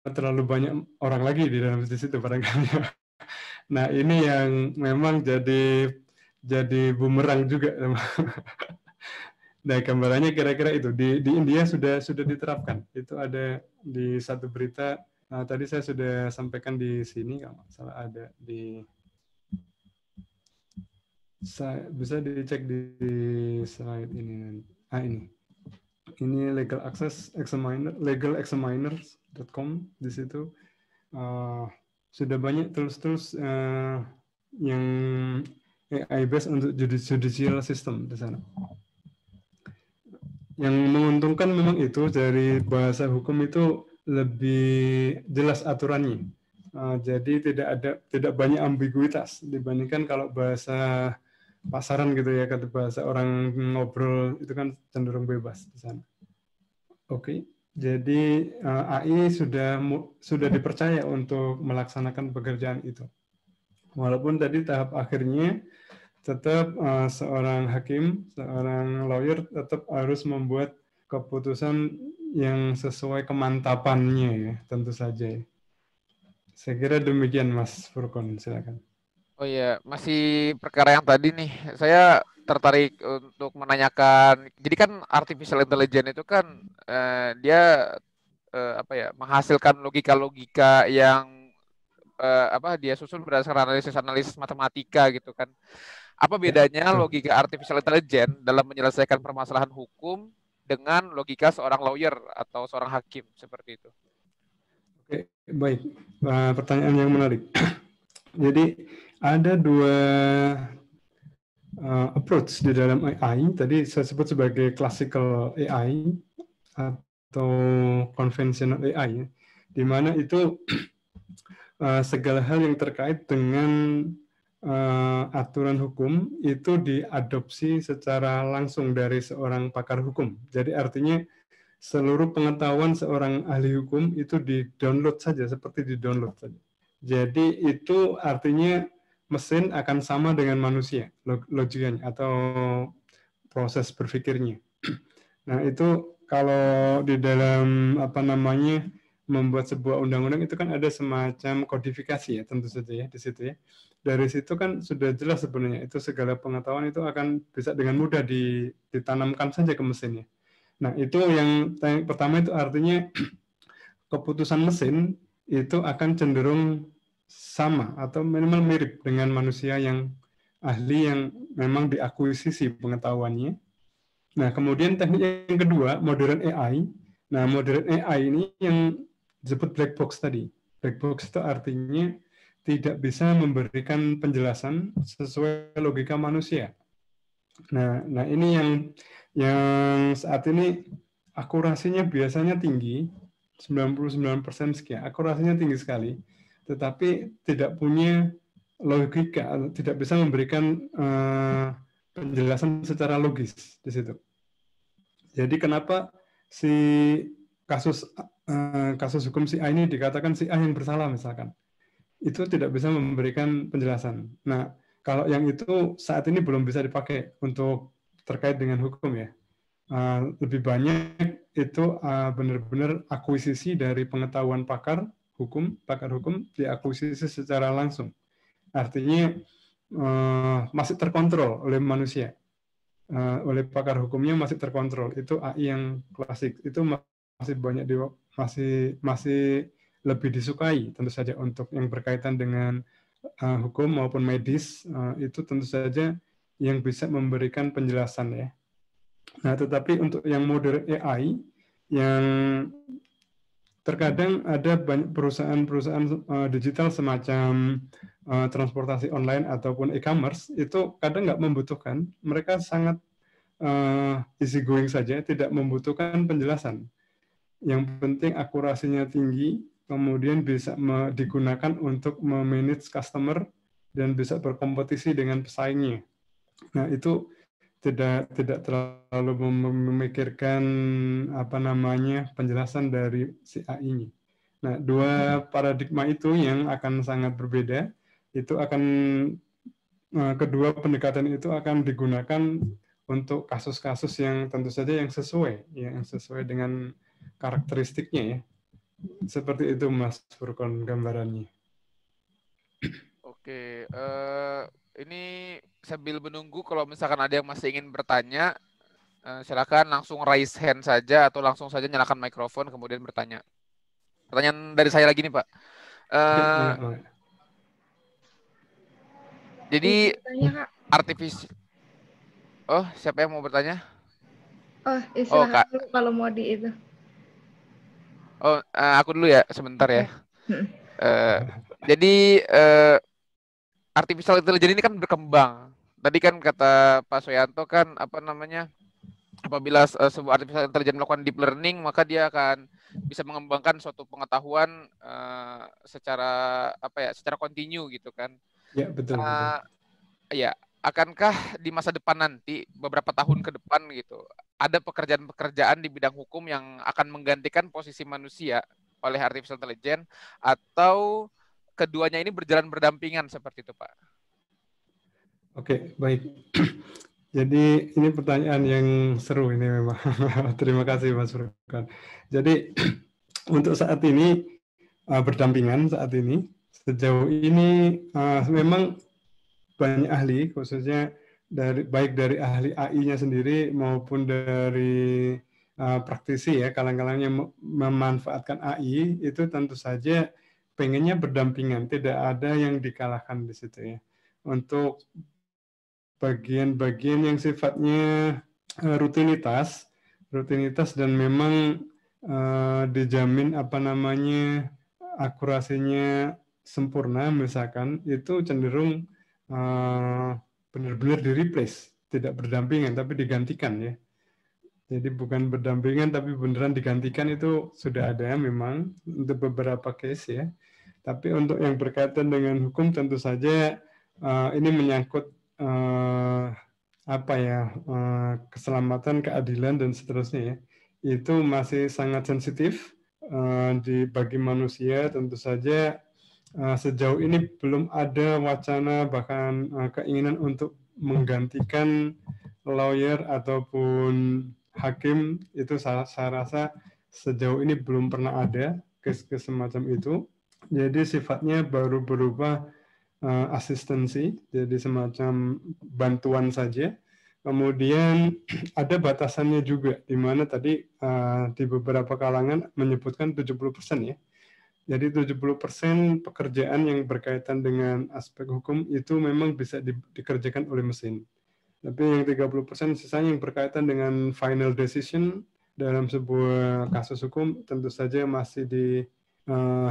[SPEAKER 2] terlalu banyak orang lagi di dalam situ barangkali. Nah, ini yang memang jadi bumerang juga. Nah, gambarannya kira-kira itu di India sudah diterapkan. Itu ada di satu berita. Tadi saya sudah sampaikan di sini, kalau salah ada di. Bisa dicek di slide ini. Ini legal access examiner, legalexaminers.com di situ sudah banyak tools yang AI based untuk judicial system di sana. Yang menguntungkan memang itu dari bahasa hukum itu lebih jelas aturannya. Jadi tidak banyak ambiguitas dibandingkan kalau bahasa pasaran gitu ya, kata bahasa orang ngobrol itu kan cenderung bebas di sana. Oke, jadi AI sudah dipercaya untuk melaksanakan pekerjaan itu. Walaupun tadi tahap akhirnya tetap seorang hakim, seorang lawyer tetap harus membuat keputusan yang sesuai kemantapannya ya, tentu saja. Saya kira demikian Mas Furkon, silakan.
[SPEAKER 1] Oh iya, masih perkara yang tadi nih. Saya tertarik untuk menanyakan. Jadi kan artificial intelligence itu kan dia apa ya, menghasilkan logika-logika yang apa dia susun berdasarkan analisis-analisis matematika gitu kan. Apa
[SPEAKER 2] Ya,
[SPEAKER 1] bedanya
[SPEAKER 2] betul.
[SPEAKER 1] logika artificial intelligence dalam menyelesaikan permasalahan hukum dengan logika seorang lawyer atau seorang hakim seperti itu?
[SPEAKER 2] Oke, baik. Pertanyaan yang menarik. Jadi ada dua approach di dalam AI. Tadi saya sebut sebagai classical AI atau conventional AI, di mana itu segala hal yang terkait dengan aturan hukum itu diadopsi secara langsung dari seorang pakar hukum. Jadi artinya seluruh pengetahuan seorang ahli hukum itu di-download saja, seperti di-download saja. Jadi itu artinya mesin akan sama dengan manusia, logikanya atau proses berpikirnya. Nah, itu kalau di dalam apa namanya membuat sebuah undang-undang itu kan ada semacam kodifikasi ya, tentu saja ya di situ ya. Dari situ kan sudah jelas sebenarnya itu segala pengetahuan itu akan bisa dengan mudah ditanamkan saja ke mesinnya. Nah, itu yang pertama itu artinya keputusan mesin itu akan cenderung sama atau minimal mirip dengan manusia yang ahli yang memang diakuisisi pengetahuannya. Nah, kemudian teknik yang kedua, modern AI. Nah, modern AI ini yang disebut black box tadi. Black box itu artinya tidak bisa memberikan penjelasan sesuai logika manusia. Nah ini yang saat ini akurasinya biasanya tinggi, 99% sekian, akurasinya tinggi sekali, tetapi tidak punya logika, tidak bisa memberikan penjelasan secara logis di situ. Jadi kenapa si kasus hukum si A ini dikatakan si A yang bersalah misalkan, itu tidak bisa memberikan penjelasan. Nah, kalau yang itu saat ini belum bisa dipakai untuk terkait dengan hukum ya. Lebih banyak itu benar-benar akuisisi dari pengetahuan pakar hukum diakuisisi secara langsung. Artinya masih terkontrol oleh manusia. Oleh pakar hukumnya masih terkontrol. Itu AI yang klasik. Itu masih banyak masih lebih disukai tentu saja untuk yang berkaitan dengan hukum maupun medis, itu tentu saja yang bisa memberikan penjelasan ya. Nah, tetapi untuk yang modern AI yang terkadang ada banyak perusahaan-perusahaan digital semacam transportasi online ataupun e-commerce itu kadang nggak membutuhkan, mereka sangat easy going saja, tidak membutuhkan penjelasan. Yang penting akurasinya tinggi, kemudian bisa digunakan untuk memanage customer dan bisa berkompetisi dengan pesaingnya. Nah, itu tidak terlalu memikirkan apa namanya penjelasan dari si AI-nya. Nah, dua paradigma itu yang akan sangat berbeda. Itu akan kedua pendekatan itu akan digunakan untuk kasus-kasus yang tentu saja yang sesuai dengan karakteristiknya ya. Seperti itu Mas Furkon gambarannya.
[SPEAKER 1] Oke, ini sambil menunggu kalau misalkan ada yang masih ingin bertanya, silakan langsung raise hand saja atau langsung saja nyalakan mikrofon kemudian bertanya. Pertanyaan dari saya lagi nih Pak. Jadi artificial. Oh, siapa yang mau bertanya?
[SPEAKER 4] Oh, silahkan dulu kalau mau di itu.
[SPEAKER 1] Oh, aku dulu ya, sebentar ya. Jadi artificial intelligence ini kan berkembang. Tadi kan kata Pak Soeyanto kan apa namanya, apabila sebuah artificial intelligence melakukan deep learning, maka dia akan bisa mengembangkan suatu pengetahuan secara apa ya, secara kontinu gitu kan.
[SPEAKER 2] Ya, betul.
[SPEAKER 1] Ya, akankah di masa depan nanti, beberapa tahun ke depan gitu, ada pekerjaan-pekerjaan di bidang hukum yang akan menggantikan posisi manusia oleh artificial intelligence, atau keduanya ini berjalan berdampingan seperti itu, Pak?
[SPEAKER 2] Oke, baik. Jadi ini pertanyaan yang seru ini memang. Terima kasih Mas Furkan. Jadi untuk saat ini berdampingan saat ini, sejauh ini memang banyak ahli, khususnya baik dari ahli AI-nya sendiri maupun dari praktisi ya, kalang-kalang yang memanfaatkan AI itu tentu saja pengennya berdampingan, tidak ada yang dikalahkan di situ ya. Untuk bagian-bagian yang sifatnya rutinitas dan memang dijamin akurasinya sempurna, misalkan itu cenderung benar-benar di-replace, tidak berdampingan tapi digantikan ya. Jadi bukan berdampingan tapi beneran digantikan, itu sudah ada memang untuk beberapa case ya. Tapi untuk yang berkaitan dengan hukum tentu saja ini menyangkut keselamatan, keadilan dan seterusnya ya. Itu masih sangat sensitif bagi manusia. Tentu saja sejauh ini belum ada wacana bahkan keinginan untuk menggantikan lawyer ataupun hakim. Itu saya rasa sejauh ini belum pernah ada kes-kes semacam itu. Jadi sifatnya baru berupa asistensi, jadi semacam bantuan saja. Kemudian ada batasannya juga, di mana tadi di beberapa kalangan menyebutkan 70% ya. Jadi 70% pekerjaan yang berkaitan dengan aspek hukum itu memang bisa dikerjakan oleh mesin. Tapi yang 30% sisanya yang berkaitan dengan final decision dalam sebuah kasus hukum tentu saja masih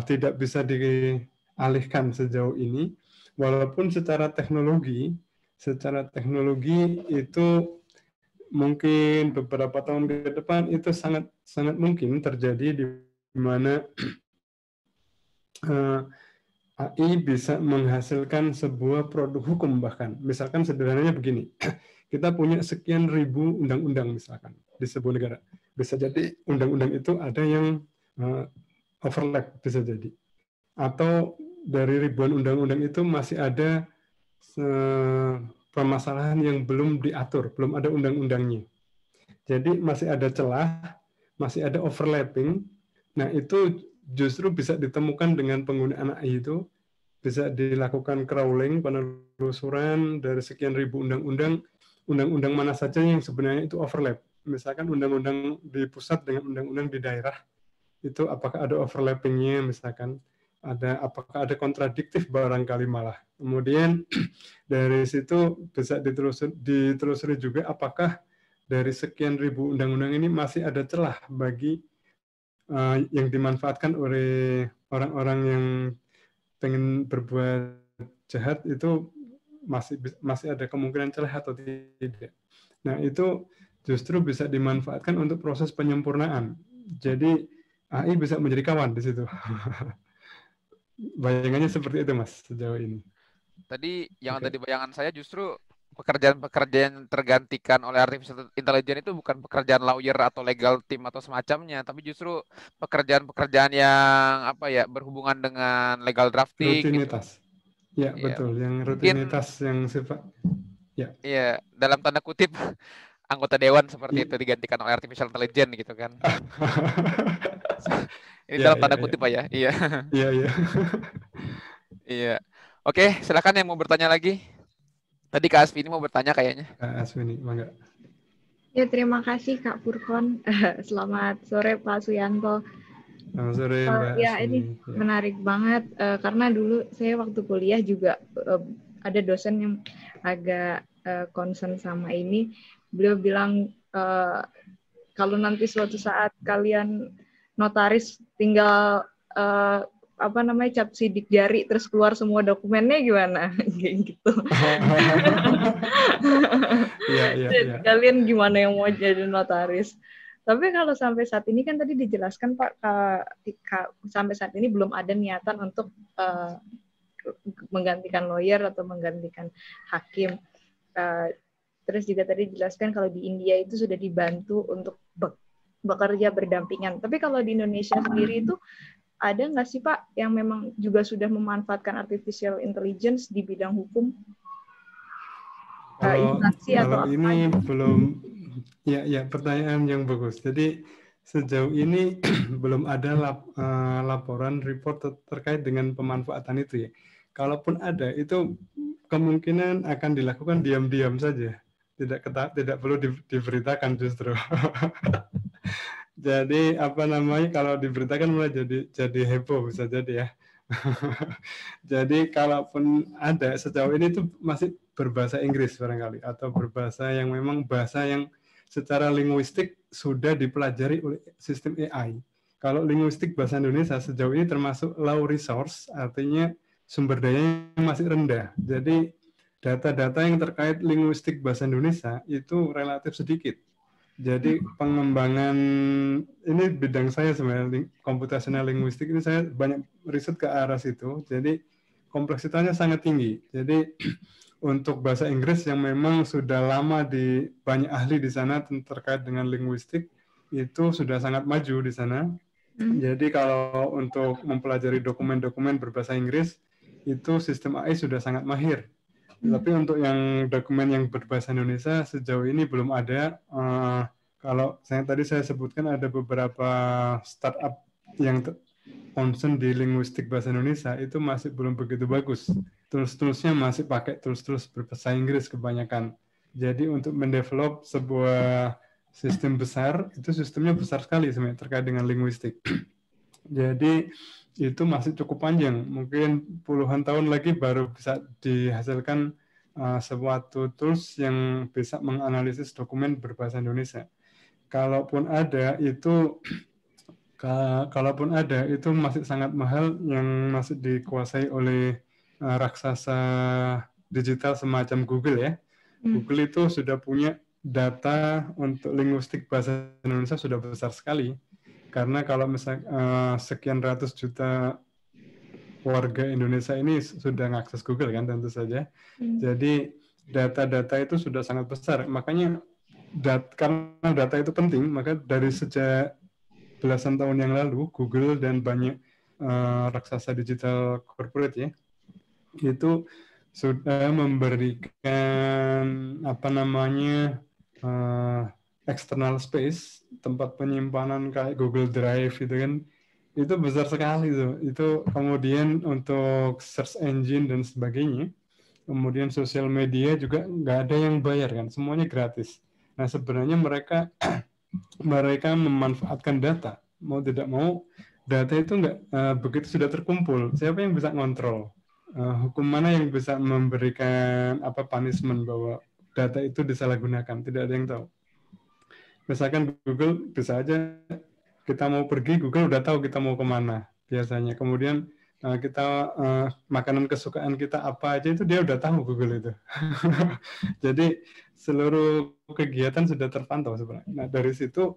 [SPEAKER 2] tidak bisa dialihkan sejauh ini. Walaupun secara teknologi itu mungkin beberapa tahun ke depan itu sangat mungkin terjadi di mana AI bisa menghasilkan sebuah produk hukum bahkan. Misalkan sederhananya begini, kita punya sekian ribu undang-undang misalkan di sebuah negara. Bisa jadi undang-undang itu ada yang overlap bisa jadi. Atau dari ribuan undang-undang itu masih ada permasalahan yang belum diatur, belum ada undang-undangnya. Jadi masih ada celah, masih ada overlapping. Nah itu justru bisa ditemukan dengan penggunaan AI itu, bisa dilakukan crawling, penelusuran dari sekian ribu undang-undang mana saja yang sebenarnya itu overlap. Misalkan undang-undang di pusat dengan undang-undang di daerah, itu apakah ada overlappingnya misalkan, apakah ada kontradiktif barangkali malah. Kemudian dari situ bisa ditelusuri juga apakah dari sekian ribu undang-undang ini masih ada celah bagi yang dimanfaatkan oleh orang-orang yang pengen berbuat jahat, itu masih ada kemungkinan celah atau tidak. Nah itu justru bisa dimanfaatkan untuk proses penyempurnaan. Jadi AI bisa menjadi kawan di situ. Bayangannya seperti itu Mas sejauh ini.
[SPEAKER 1] Tadi yang ada di bayangan saya justru pekerjaan yang tergantikan oleh artificial intelligence itu bukan pekerjaan lawyer atau legal team atau semacamnya, tapi justru pekerjaan-pekerjaan yang berhubungan dengan legal drafting.
[SPEAKER 2] Rutinitas. Gitu. Ya betul, yang rutinitas yang sifat. Ya.
[SPEAKER 1] Iya, dalam tanda kutip anggota dewan seperti itu digantikan oleh artificial intelligence gitu kan. Ini dalam tanda kutip ya. Iya.
[SPEAKER 2] Iya.
[SPEAKER 1] Iya. Oke, silakan yang mau bertanya lagi. Tadi Kak Aswini mau bertanya kayaknya.
[SPEAKER 2] Kak Aswini, mangga.
[SPEAKER 4] Ya, terima kasih Kak Purkon. Selamat sore Pak Suyanto.
[SPEAKER 2] Selamat sore Mbak
[SPEAKER 4] Ya, ini menarik banget karena dulu saya waktu kuliah juga ada dosen yang agak concern sama ini. Beliau bilang kalau nanti suatu saat kalian notaris tinggal cap sidik jari terus keluar semua dokumennya gimana kayak gitu.
[SPEAKER 2] Iya.
[SPEAKER 4] Kalian gimana yang mau jadi notaris? Tapi kalau sampai saat ini kan tadi dijelaskan Pak, sampai saat ini belum ada niatan untuk menggantikan lawyer atau menggantikan hakim. Terus juga tadi dijelaskan kalau di India itu sudah dibantu untuk bekerja berdampingan. Tapi kalau di Indonesia sendiri itu ada nggak sih Pak yang memang juga sudah memanfaatkan artificial intelligence di bidang hukum? Instansi atau apa?
[SPEAKER 2] Ini belum, ya pertanyaan yang bagus. Jadi sejauh ini belum ada laporan report terkait dengan pemanfaatan itu ya. kalaupun ada itu kemungkinan akan dilakukan diam-diam saja, tidak perlu diberitakan justru. Jadi apa namanya, kalau diberitakan mulai jadi heboh bisa jadi ya. Jadi kalaupun ada, sejauh ini itu masih berbahasa Inggris barangkali, atau berbahasa yang memang bahasa yang secara linguistik sudah dipelajari oleh sistem AI. Kalau linguistik bahasa Indonesia sejauh ini termasuk low resource, artinya sumber dayanya masih rendah. Jadi data-data yang terkait linguistik bahasa Indonesia itu relatif sedikit. Jadi pengembangan, ini bidang saya sebenarnya, computational linguistik ini saya banyak riset ke arah situ. Jadi kompleksitasnya sangat tinggi. Jadi untuk bahasa Inggris yang memang sudah lama di banyak ahli di sana terkait dengan linguistik itu sudah sangat maju di sana. Jadi kalau untuk mempelajari dokumen-dokumen berbahasa Inggris itu sistem AI sudah sangat mahir. Tapi untuk yang dokumen yang berbahasa Indonesia sejauh ini belum ada. Kalau tadi saya sebutkan ada beberapa startup yang concern di linguistik bahasa Indonesia itu masih belum begitu bagus. Tools-toolsnya masih pakai tools-tools berbahasa Inggris kebanyakan. Jadi untuk mendevelop sebuah sistem besar, itu sistemnya besar sekali sebenarnya terkait dengan linguistik. Jadi itu masih cukup panjang, mungkin puluhan tahun lagi baru bisa dihasilkan suatu tools yang bisa menganalisis dokumen berbahasa Indonesia. Kalaupun ada itu masih sangat mahal, yang masih dikuasai oleh raksasa digital semacam Google ya. Google itu sudah punya data untuk linguistik bahasa Indonesia sudah besar sekali. Karena kalau misalnya sekian ratus juta warga Indonesia ini sudah mengakses Google kan, tentu saja. Jadi data-data itu sudah sangat besar. Makanya karena data itu penting, maka dari sejak belasan tahun yang lalu Google dan banyak raksasa digital corporate ya, itu sudah memberikan external space, tempat penyimpanan kayak Google Drive gitu kan, itu besar sekali tuh. Itu kemudian untuk search engine dan sebagainya, kemudian sosial media juga nggak ada yang bayar kan, semuanya gratis. Nah sebenarnya mereka memanfaatkan data, mau tidak mau data itu nggak begitu sudah terkumpul, siapa yang bisa ngontrol? Hukum mana yang bisa memberikan punishment bahwa data itu disalahgunakan? Tidak ada yang tahu. Misalkan Google bisa aja kita mau pergi, Google udah tahu kita mau kemana biasanya. Kemudian kita makanan kesukaan kita apa aja itu dia udah tahu Google itu. Jadi seluruh kegiatan sudah terpantau sebenarnya. Nah dari situ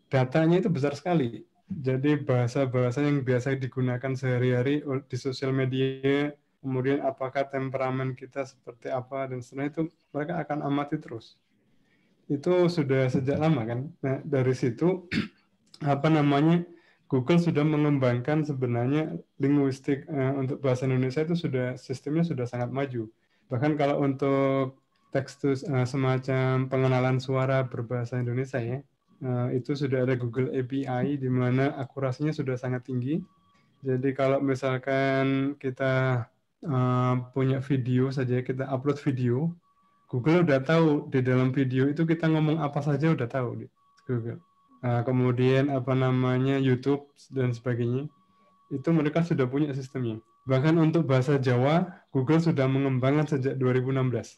[SPEAKER 2] datanya itu besar sekali. Jadi bahasa-bahasa yang biasa digunakan sehari-hari di sosial media, kemudian apakah temperamen kita seperti apa dan seterusnya, itu mereka akan amati terus. Itu sudah sejak lama kan. Nah dari situ Google sudah mengembangkan sebenarnya linguistik untuk bahasa Indonesia itu sistemnya sudah sangat maju. Bahkan kalau untuk tekstus semacam pengenalan suara berbahasa Indonesia ya, itu sudah ada Google API di mana akurasinya sudah sangat tinggi. Jadi kalau misalkan kita punya video saja, kita upload video, Google udah tahu di dalam video itu kita ngomong apa saja udah tahu di Google. Kemudian YouTube dan sebagainya, itu mereka sudah punya sistemnya. Bahkan untuk bahasa Jawa, Google sudah mengembangkan sejak 2016.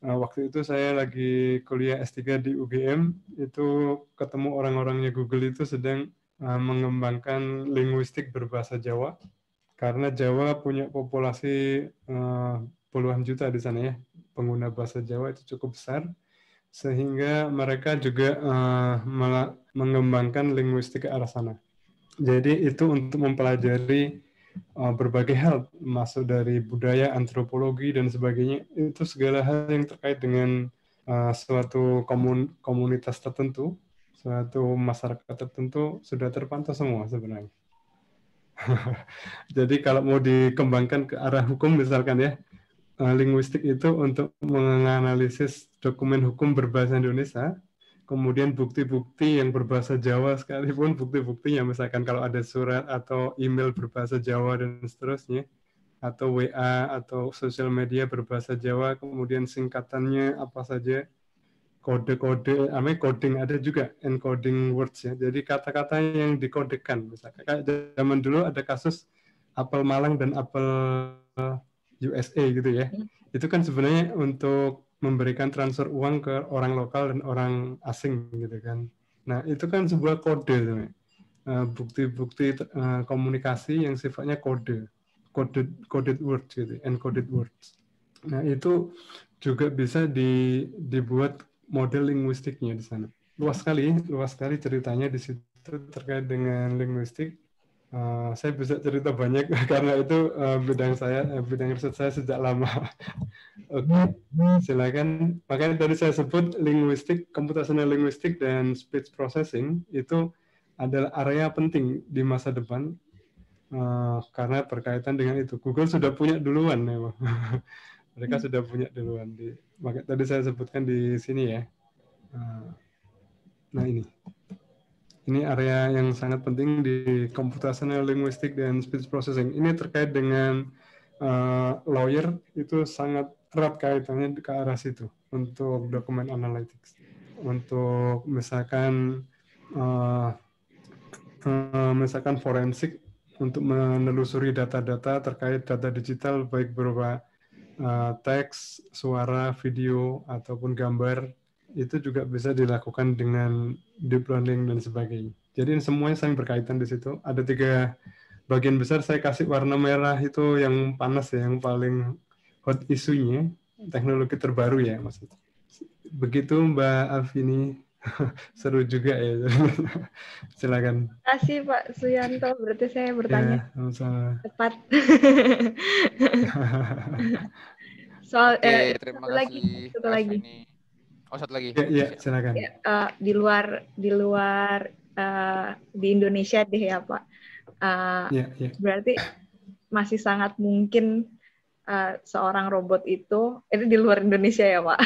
[SPEAKER 2] Waktu itu saya lagi kuliah S3 di UGM, itu ketemu orang-orangnya Google itu sedang mengembangkan linguistik berbahasa Jawa, karena Jawa punya populasi puluhan juta di sana ya, pengguna bahasa Jawa itu cukup besar, sehingga mereka juga mengembangkan linguistik ke arah sana. Jadi itu untuk mempelajari berbagai hal, masuk dari budaya, antropologi dan sebagainya, itu segala hal yang terkait dengan suatu komunitas tertentu, suatu masyarakat tertentu sudah terpantau semua sebenarnya. Jadi kalau mau dikembangkan ke arah hukum misalkan ya, linguistik itu untuk menganalisis dokumen hukum berbahasa Indonesia, kemudian bukti-bukti yang berbahasa Jawa sekalipun bukti-buktinya, misalkan kalau ada surat atau email berbahasa Jawa dan seterusnya, atau WA atau sosial media berbahasa Jawa, kemudian singkatannya apa saja, kode-kode, coding, ada juga encoding words ya. Jadi kata-kata yang dikodekan. Misalkan kayak zaman dulu ada kasus apel Malang dan apel USA gitu ya. Itu kan sebenarnya untuk memberikan transfer uang ke orang lokal dan orang asing gitu kan. Nah, itu kan sebuah kode tuh. Bukti-bukti komunikasi yang sifatnya coded words gitu, encoded words. Nah, itu juga bisa dibuat model linguistiknya di sana. Luas sekali ceritanya di situ terkait dengan linguistik. Saya bisa cerita banyak karena itu bidang riset saya sejak lama. Oke, silakan. Makanya tadi saya sebut linguistik, computational linguistik dan speech processing itu adalah area penting di masa depan karena berkaitan dengan itu. Google sudah punya duluan memang. Mereka sudah punya duluan. Makanya tadi saya sebutkan di sini ya. Nah ini area yang sangat penting di computational linguistic dan speech processing. Ini terkait dengan lawyer, itu sangat erat kaitannya ke arah situ untuk document analytics. Untuk misalkan forensik, untuk menelusuri data-data terkait data digital baik berupa teks, suara, video ataupun gambar, itu juga bisa dilakukan dengan deep learning dan sebagainya. Jadi semuanya saling berkaitan di situ. Ada 3 bagian besar, saya kasih warna merah itu yang panas ya, yang paling hot isunya, teknologi terbaru ya maksudnya. Begitu Mbak Alvini, seru juga ya. Silakan.
[SPEAKER 4] Terima kasih Pak Suyanto, berarti saya bertanya tepat. Soal
[SPEAKER 1] terima
[SPEAKER 4] satu
[SPEAKER 1] kasih.
[SPEAKER 4] lagi.
[SPEAKER 1] Satu lagi.
[SPEAKER 2] Ya, silakan.
[SPEAKER 4] Di luar di Indonesia deh ya Pak. Berarti masih sangat mungkin seorang robot itu di luar Indonesia ya Pak,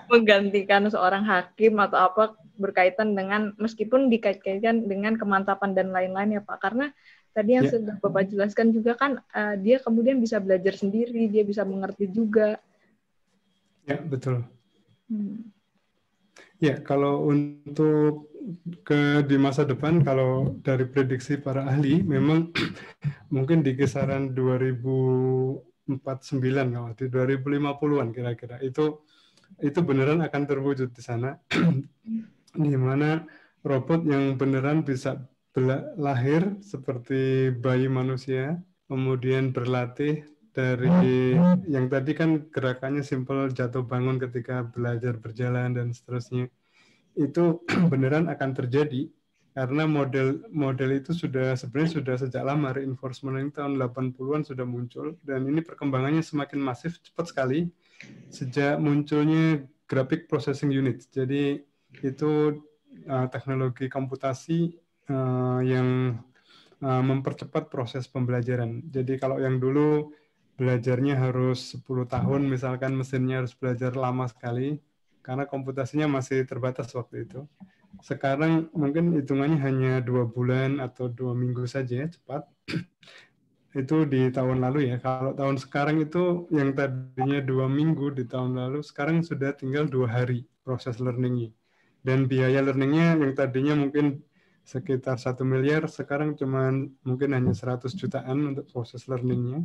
[SPEAKER 4] menggantikan seorang hakim atau apa, berkaitan dengan, meskipun dikait-kaitkan dengan kemantapan dan lain-lain ya Pak, karena tadi yang sudah Bapak jelaskan juga kan, dia kemudian bisa belajar sendiri, dia bisa mengerti juga.
[SPEAKER 2] Ya, betul. Ya, kalau untuk di masa depan, kalau dari prediksi para ahli, memang mungkin di kisaran 2049, kalau di 2050-an kira-kira, itu beneran akan terwujud di sana, di mana robot yang beneran bisa lahir seperti bayi manusia, kemudian berlatih dari yang tadi kan gerakannya simpel, jatuh bangun ketika belajar berjalan dan seterusnya, itu beneran akan terjadi karena model itu sebenarnya sudah sejak lama. Reinforcement learning tahun 80-an sudah muncul, dan ini perkembangannya semakin masif, cepat sekali sejak munculnya graphic processing unit. Jadi itu teknologi komputasi yang mempercepat proses pembelajaran. Jadi kalau yang dulu belajarnya harus 10 tahun, misalkan mesinnya harus belajar lama sekali, karena komputasinya masih terbatas waktu itu. Sekarang mungkin hitungannya hanya 2 bulan atau 2 minggu saja, cepat. Itu di tahun lalu ya. Kalau tahun sekarang itu yang tadinya 2 minggu di tahun lalu, sekarang sudah tinggal 2 hari proses learning-nya. Dan biaya learning-nya yang tadinya mungkin sekitar 1 miliar, sekarang mungkin hanya 100 jutaan untuk proses learning-nya.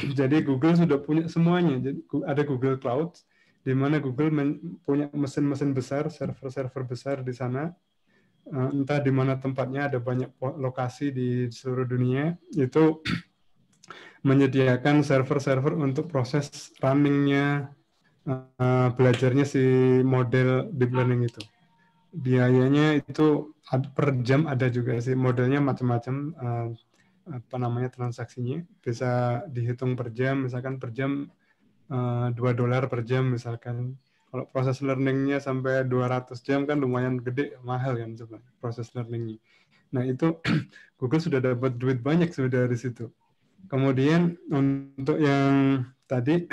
[SPEAKER 2] Jadi Google sudah punya semuanya. Jadi ada Google Cloud, di mana Google punya mesin-mesin besar, server-server besar di sana. Entah di mana tempatnya, ada banyak lokasi di seluruh dunia. Itu menyediakan server-server untuk proses running-nya, belajarnya si model deep learning itu. Biayanya itu per jam ada juga sih, modelnya macam-macam, transaksinya. Bisa dihitung per jam, misalkan per jam $2 per jam misalkan. Kalau proses learning-nya sampai 200 jam kan lumayan gede, mahal kan sebenarnya proses learning-nya. Nah itu Google sudah dapat duit banyak sudah dari situ. Kemudian untuk yang tadi,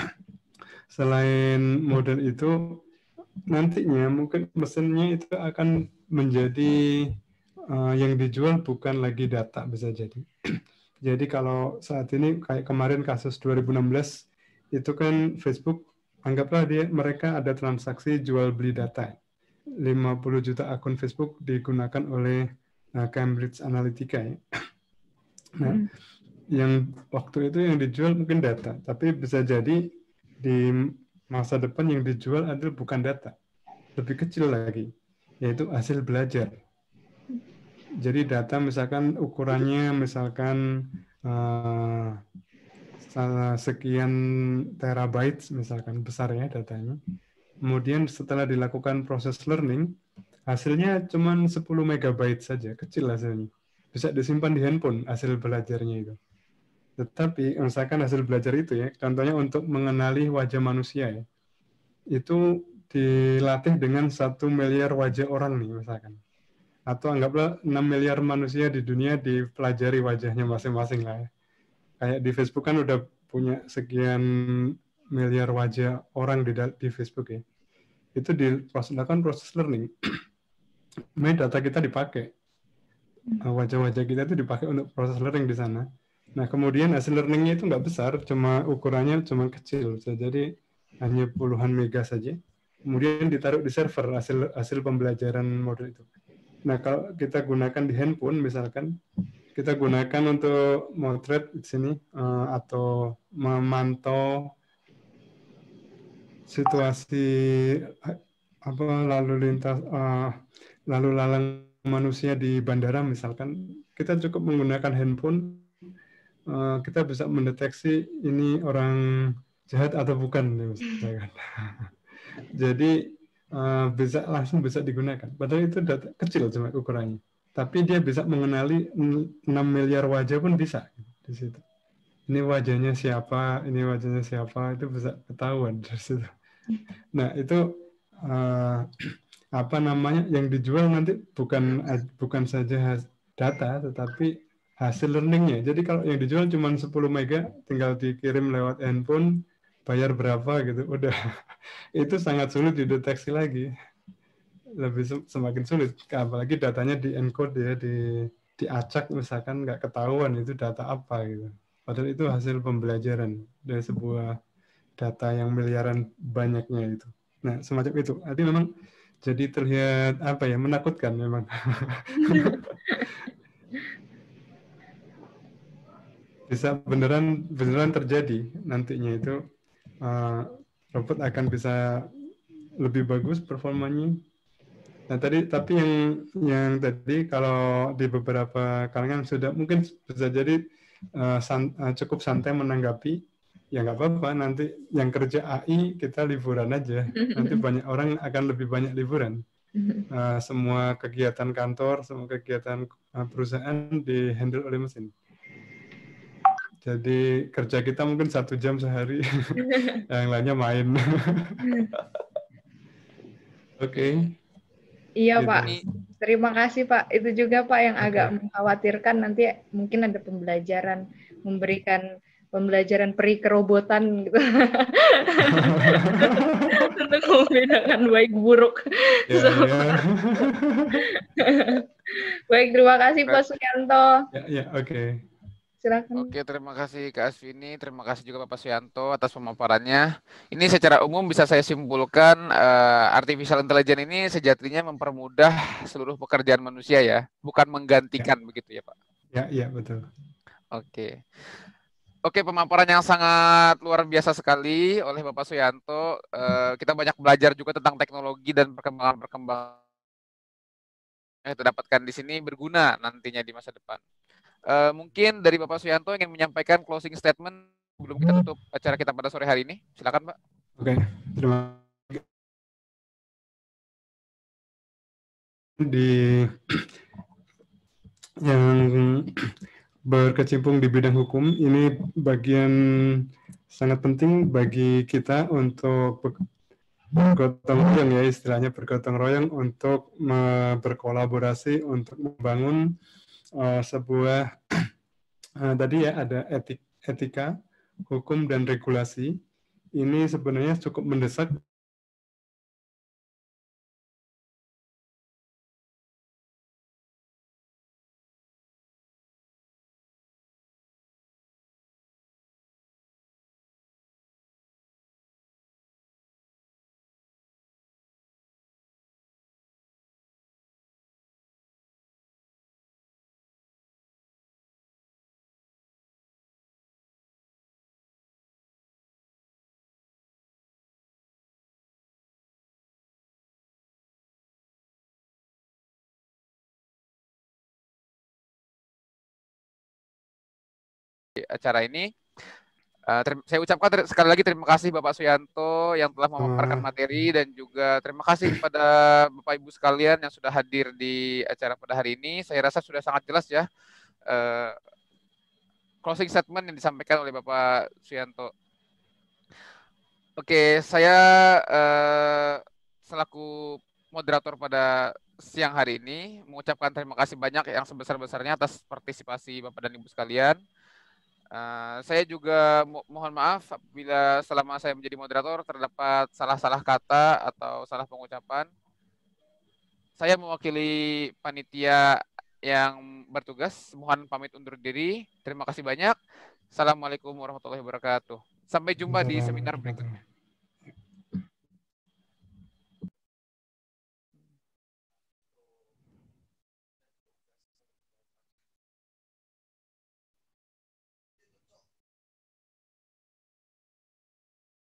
[SPEAKER 2] selain model itu, nantinya mungkin mesinnya itu akan menjadi yang dijual bukan lagi data, bisa jadi. Jadi kalau saat ini kayak kemarin kasus 2016 itu kan Facebook, anggaplah mereka ada transaksi jual beli data. 50 juta akun Facebook digunakan oleh Cambridge Analytica ya. Nah, yang waktu itu yang dijual mungkin data, tapi bisa jadi di masa depan yang dijual adalah bukan data, lebih kecil lagi, yaitu hasil belajar. Jadi data misalkan ukurannya misalkan sekian terabyte misalkan, besar ya datanya. Kemudian setelah dilakukan proses learning, hasilnya cuma 10 megabyte saja, kecil hasilnya. Bisa disimpan di handphone hasil belajarnya itu. Tetapi misalkan hasil belajar itu ya, contohnya untuk mengenali wajah manusia ya, itu dilatih dengan 1 miliar wajah orang nih misalkan. Atau anggaplah 6 miliar manusia di dunia dipelajari wajahnya masing-masing lah ya. Kayak di Facebook kan udah punya sekian miliar wajah orang di Facebook ya. Itu dilakukan proses learning. Data kita dipakai. Wajah-wajah kita itu dipakai untuk proses learning di sana. Nah, kemudian hasil learningnya itu nggak besar, cuma ukurannya cuma kecil. Jadi hanya puluhan mega saja. Kemudian ditaruh di server hasil pembelajaran model itu. Nah, kalau kita gunakan di handphone misalkan, kita gunakan untuk motret di sini atau memantau situasi lalu lalang manusia di bandara misalkan, kita cukup menggunakan handphone, kita bisa mendeteksi ini orang jahat atau bukan misalkan. Jadi langsung bisa digunakan. Padahal itu data kecil cuma ukurannya. Tapi dia bisa mengenali 6 miliar wajah pun bisa di situ. Ini wajahnya siapa, itu bisa ketahuan dari situ. Nah, itu yang dijual nanti bukan saja data, tetapi hasil learningnya. Jadi kalau yang dijual cuma 10 mega, tinggal dikirim lewat handphone, bayar berapa gitu, udah. Itu sangat sulit dideteksi lagi. Semakin sulit, apalagi datanya di encode ya, diacak misalkan nggak ketahuan itu data apa gitu. Padahal itu hasil pembelajaran dari sebuah data yang miliaran banyaknya itu. Nah, semacam itu. Artinya memang jadi terlihat menakutkan memang. Bisa beneran terjadi nantinya itu robot akan bisa lebih bagus performanya. Nah tapi yang tadi kalau di beberapa kalangan sudah mungkin bisa jadi cukup santai menanggapi, ya nggak apa-apa, nanti yang kerja AI kita liburan aja, nanti banyak orang akan lebih banyak liburan. Semua kegiatan kantor, semua kegiatan perusahaan dihandle oleh mesin. Jadi kerja kita mungkin 1 jam sehari, yang lainnya main. Oke.
[SPEAKER 4] Iya
[SPEAKER 2] Gitu.
[SPEAKER 4] Pak, terima kasih Pak. Itu juga Pak yang agak mengkhawatirkan nanti mungkin ada memberikan pembelajaran peri kerobotan gitu. Untuk membedakan baik buruk. Baik, terima kasih Pak Suyanto.
[SPEAKER 2] Ya, oke.
[SPEAKER 4] Silakan.
[SPEAKER 1] Oke, terima kasih Kak Asvini, terima kasih juga Bapak Suyanto atas pemaparannya. Ini secara umum bisa saya simpulkan, artificial intelligence ini sejatinya mempermudah seluruh pekerjaan manusia ya, bukan menggantikan begitu ya Pak?
[SPEAKER 2] Ya, betul.
[SPEAKER 1] Oke, pemaparan yang sangat luar biasa sekali oleh Bapak Suyanto. Kita banyak belajar juga tentang teknologi dan perkembangan yang kita dapatkan di sini berguna nantinya di masa depan. Mungkin dari Bapak Suyanto ingin menyampaikan closing statement sebelum kita tutup acara kita pada sore hari ini. Silakan, Pak.
[SPEAKER 2] Oke, terima kasih. Yang berkecimpung di bidang hukum, ini bagian sangat penting bagi kita untuk bergotong royong ya, istilahnya bergotong royong untuk berkolaborasi untuk membangun sebuah tadi ya ada etika, hukum dan regulasi. Ini sebenarnya cukup mendesak
[SPEAKER 1] acara ini. Saya ucapkan sekali lagi terima kasih Bapak Suyanto yang telah memaparkan materi, dan juga terima kasih kepada Bapak Ibu sekalian yang sudah hadir di acara pada hari ini. Saya rasa sudah sangat jelas ya closing statement yang disampaikan oleh Bapak Suyanto. Oke, saya selaku moderator pada siang hari ini mengucapkan terima kasih banyak yang sebesar-besarnya atas partisipasi Bapak dan Ibu sekalian. Saya juga mohon maaf apabila selama saya menjadi moderator terdapat salah-salah kata atau salah pengucapan. Saya mewakili panitia yang bertugas, mohon pamit undur diri. Terima kasih banyak. Assalamualaikum warahmatullahi wabarakatuh. Sampai jumpa di seminar berikutnya.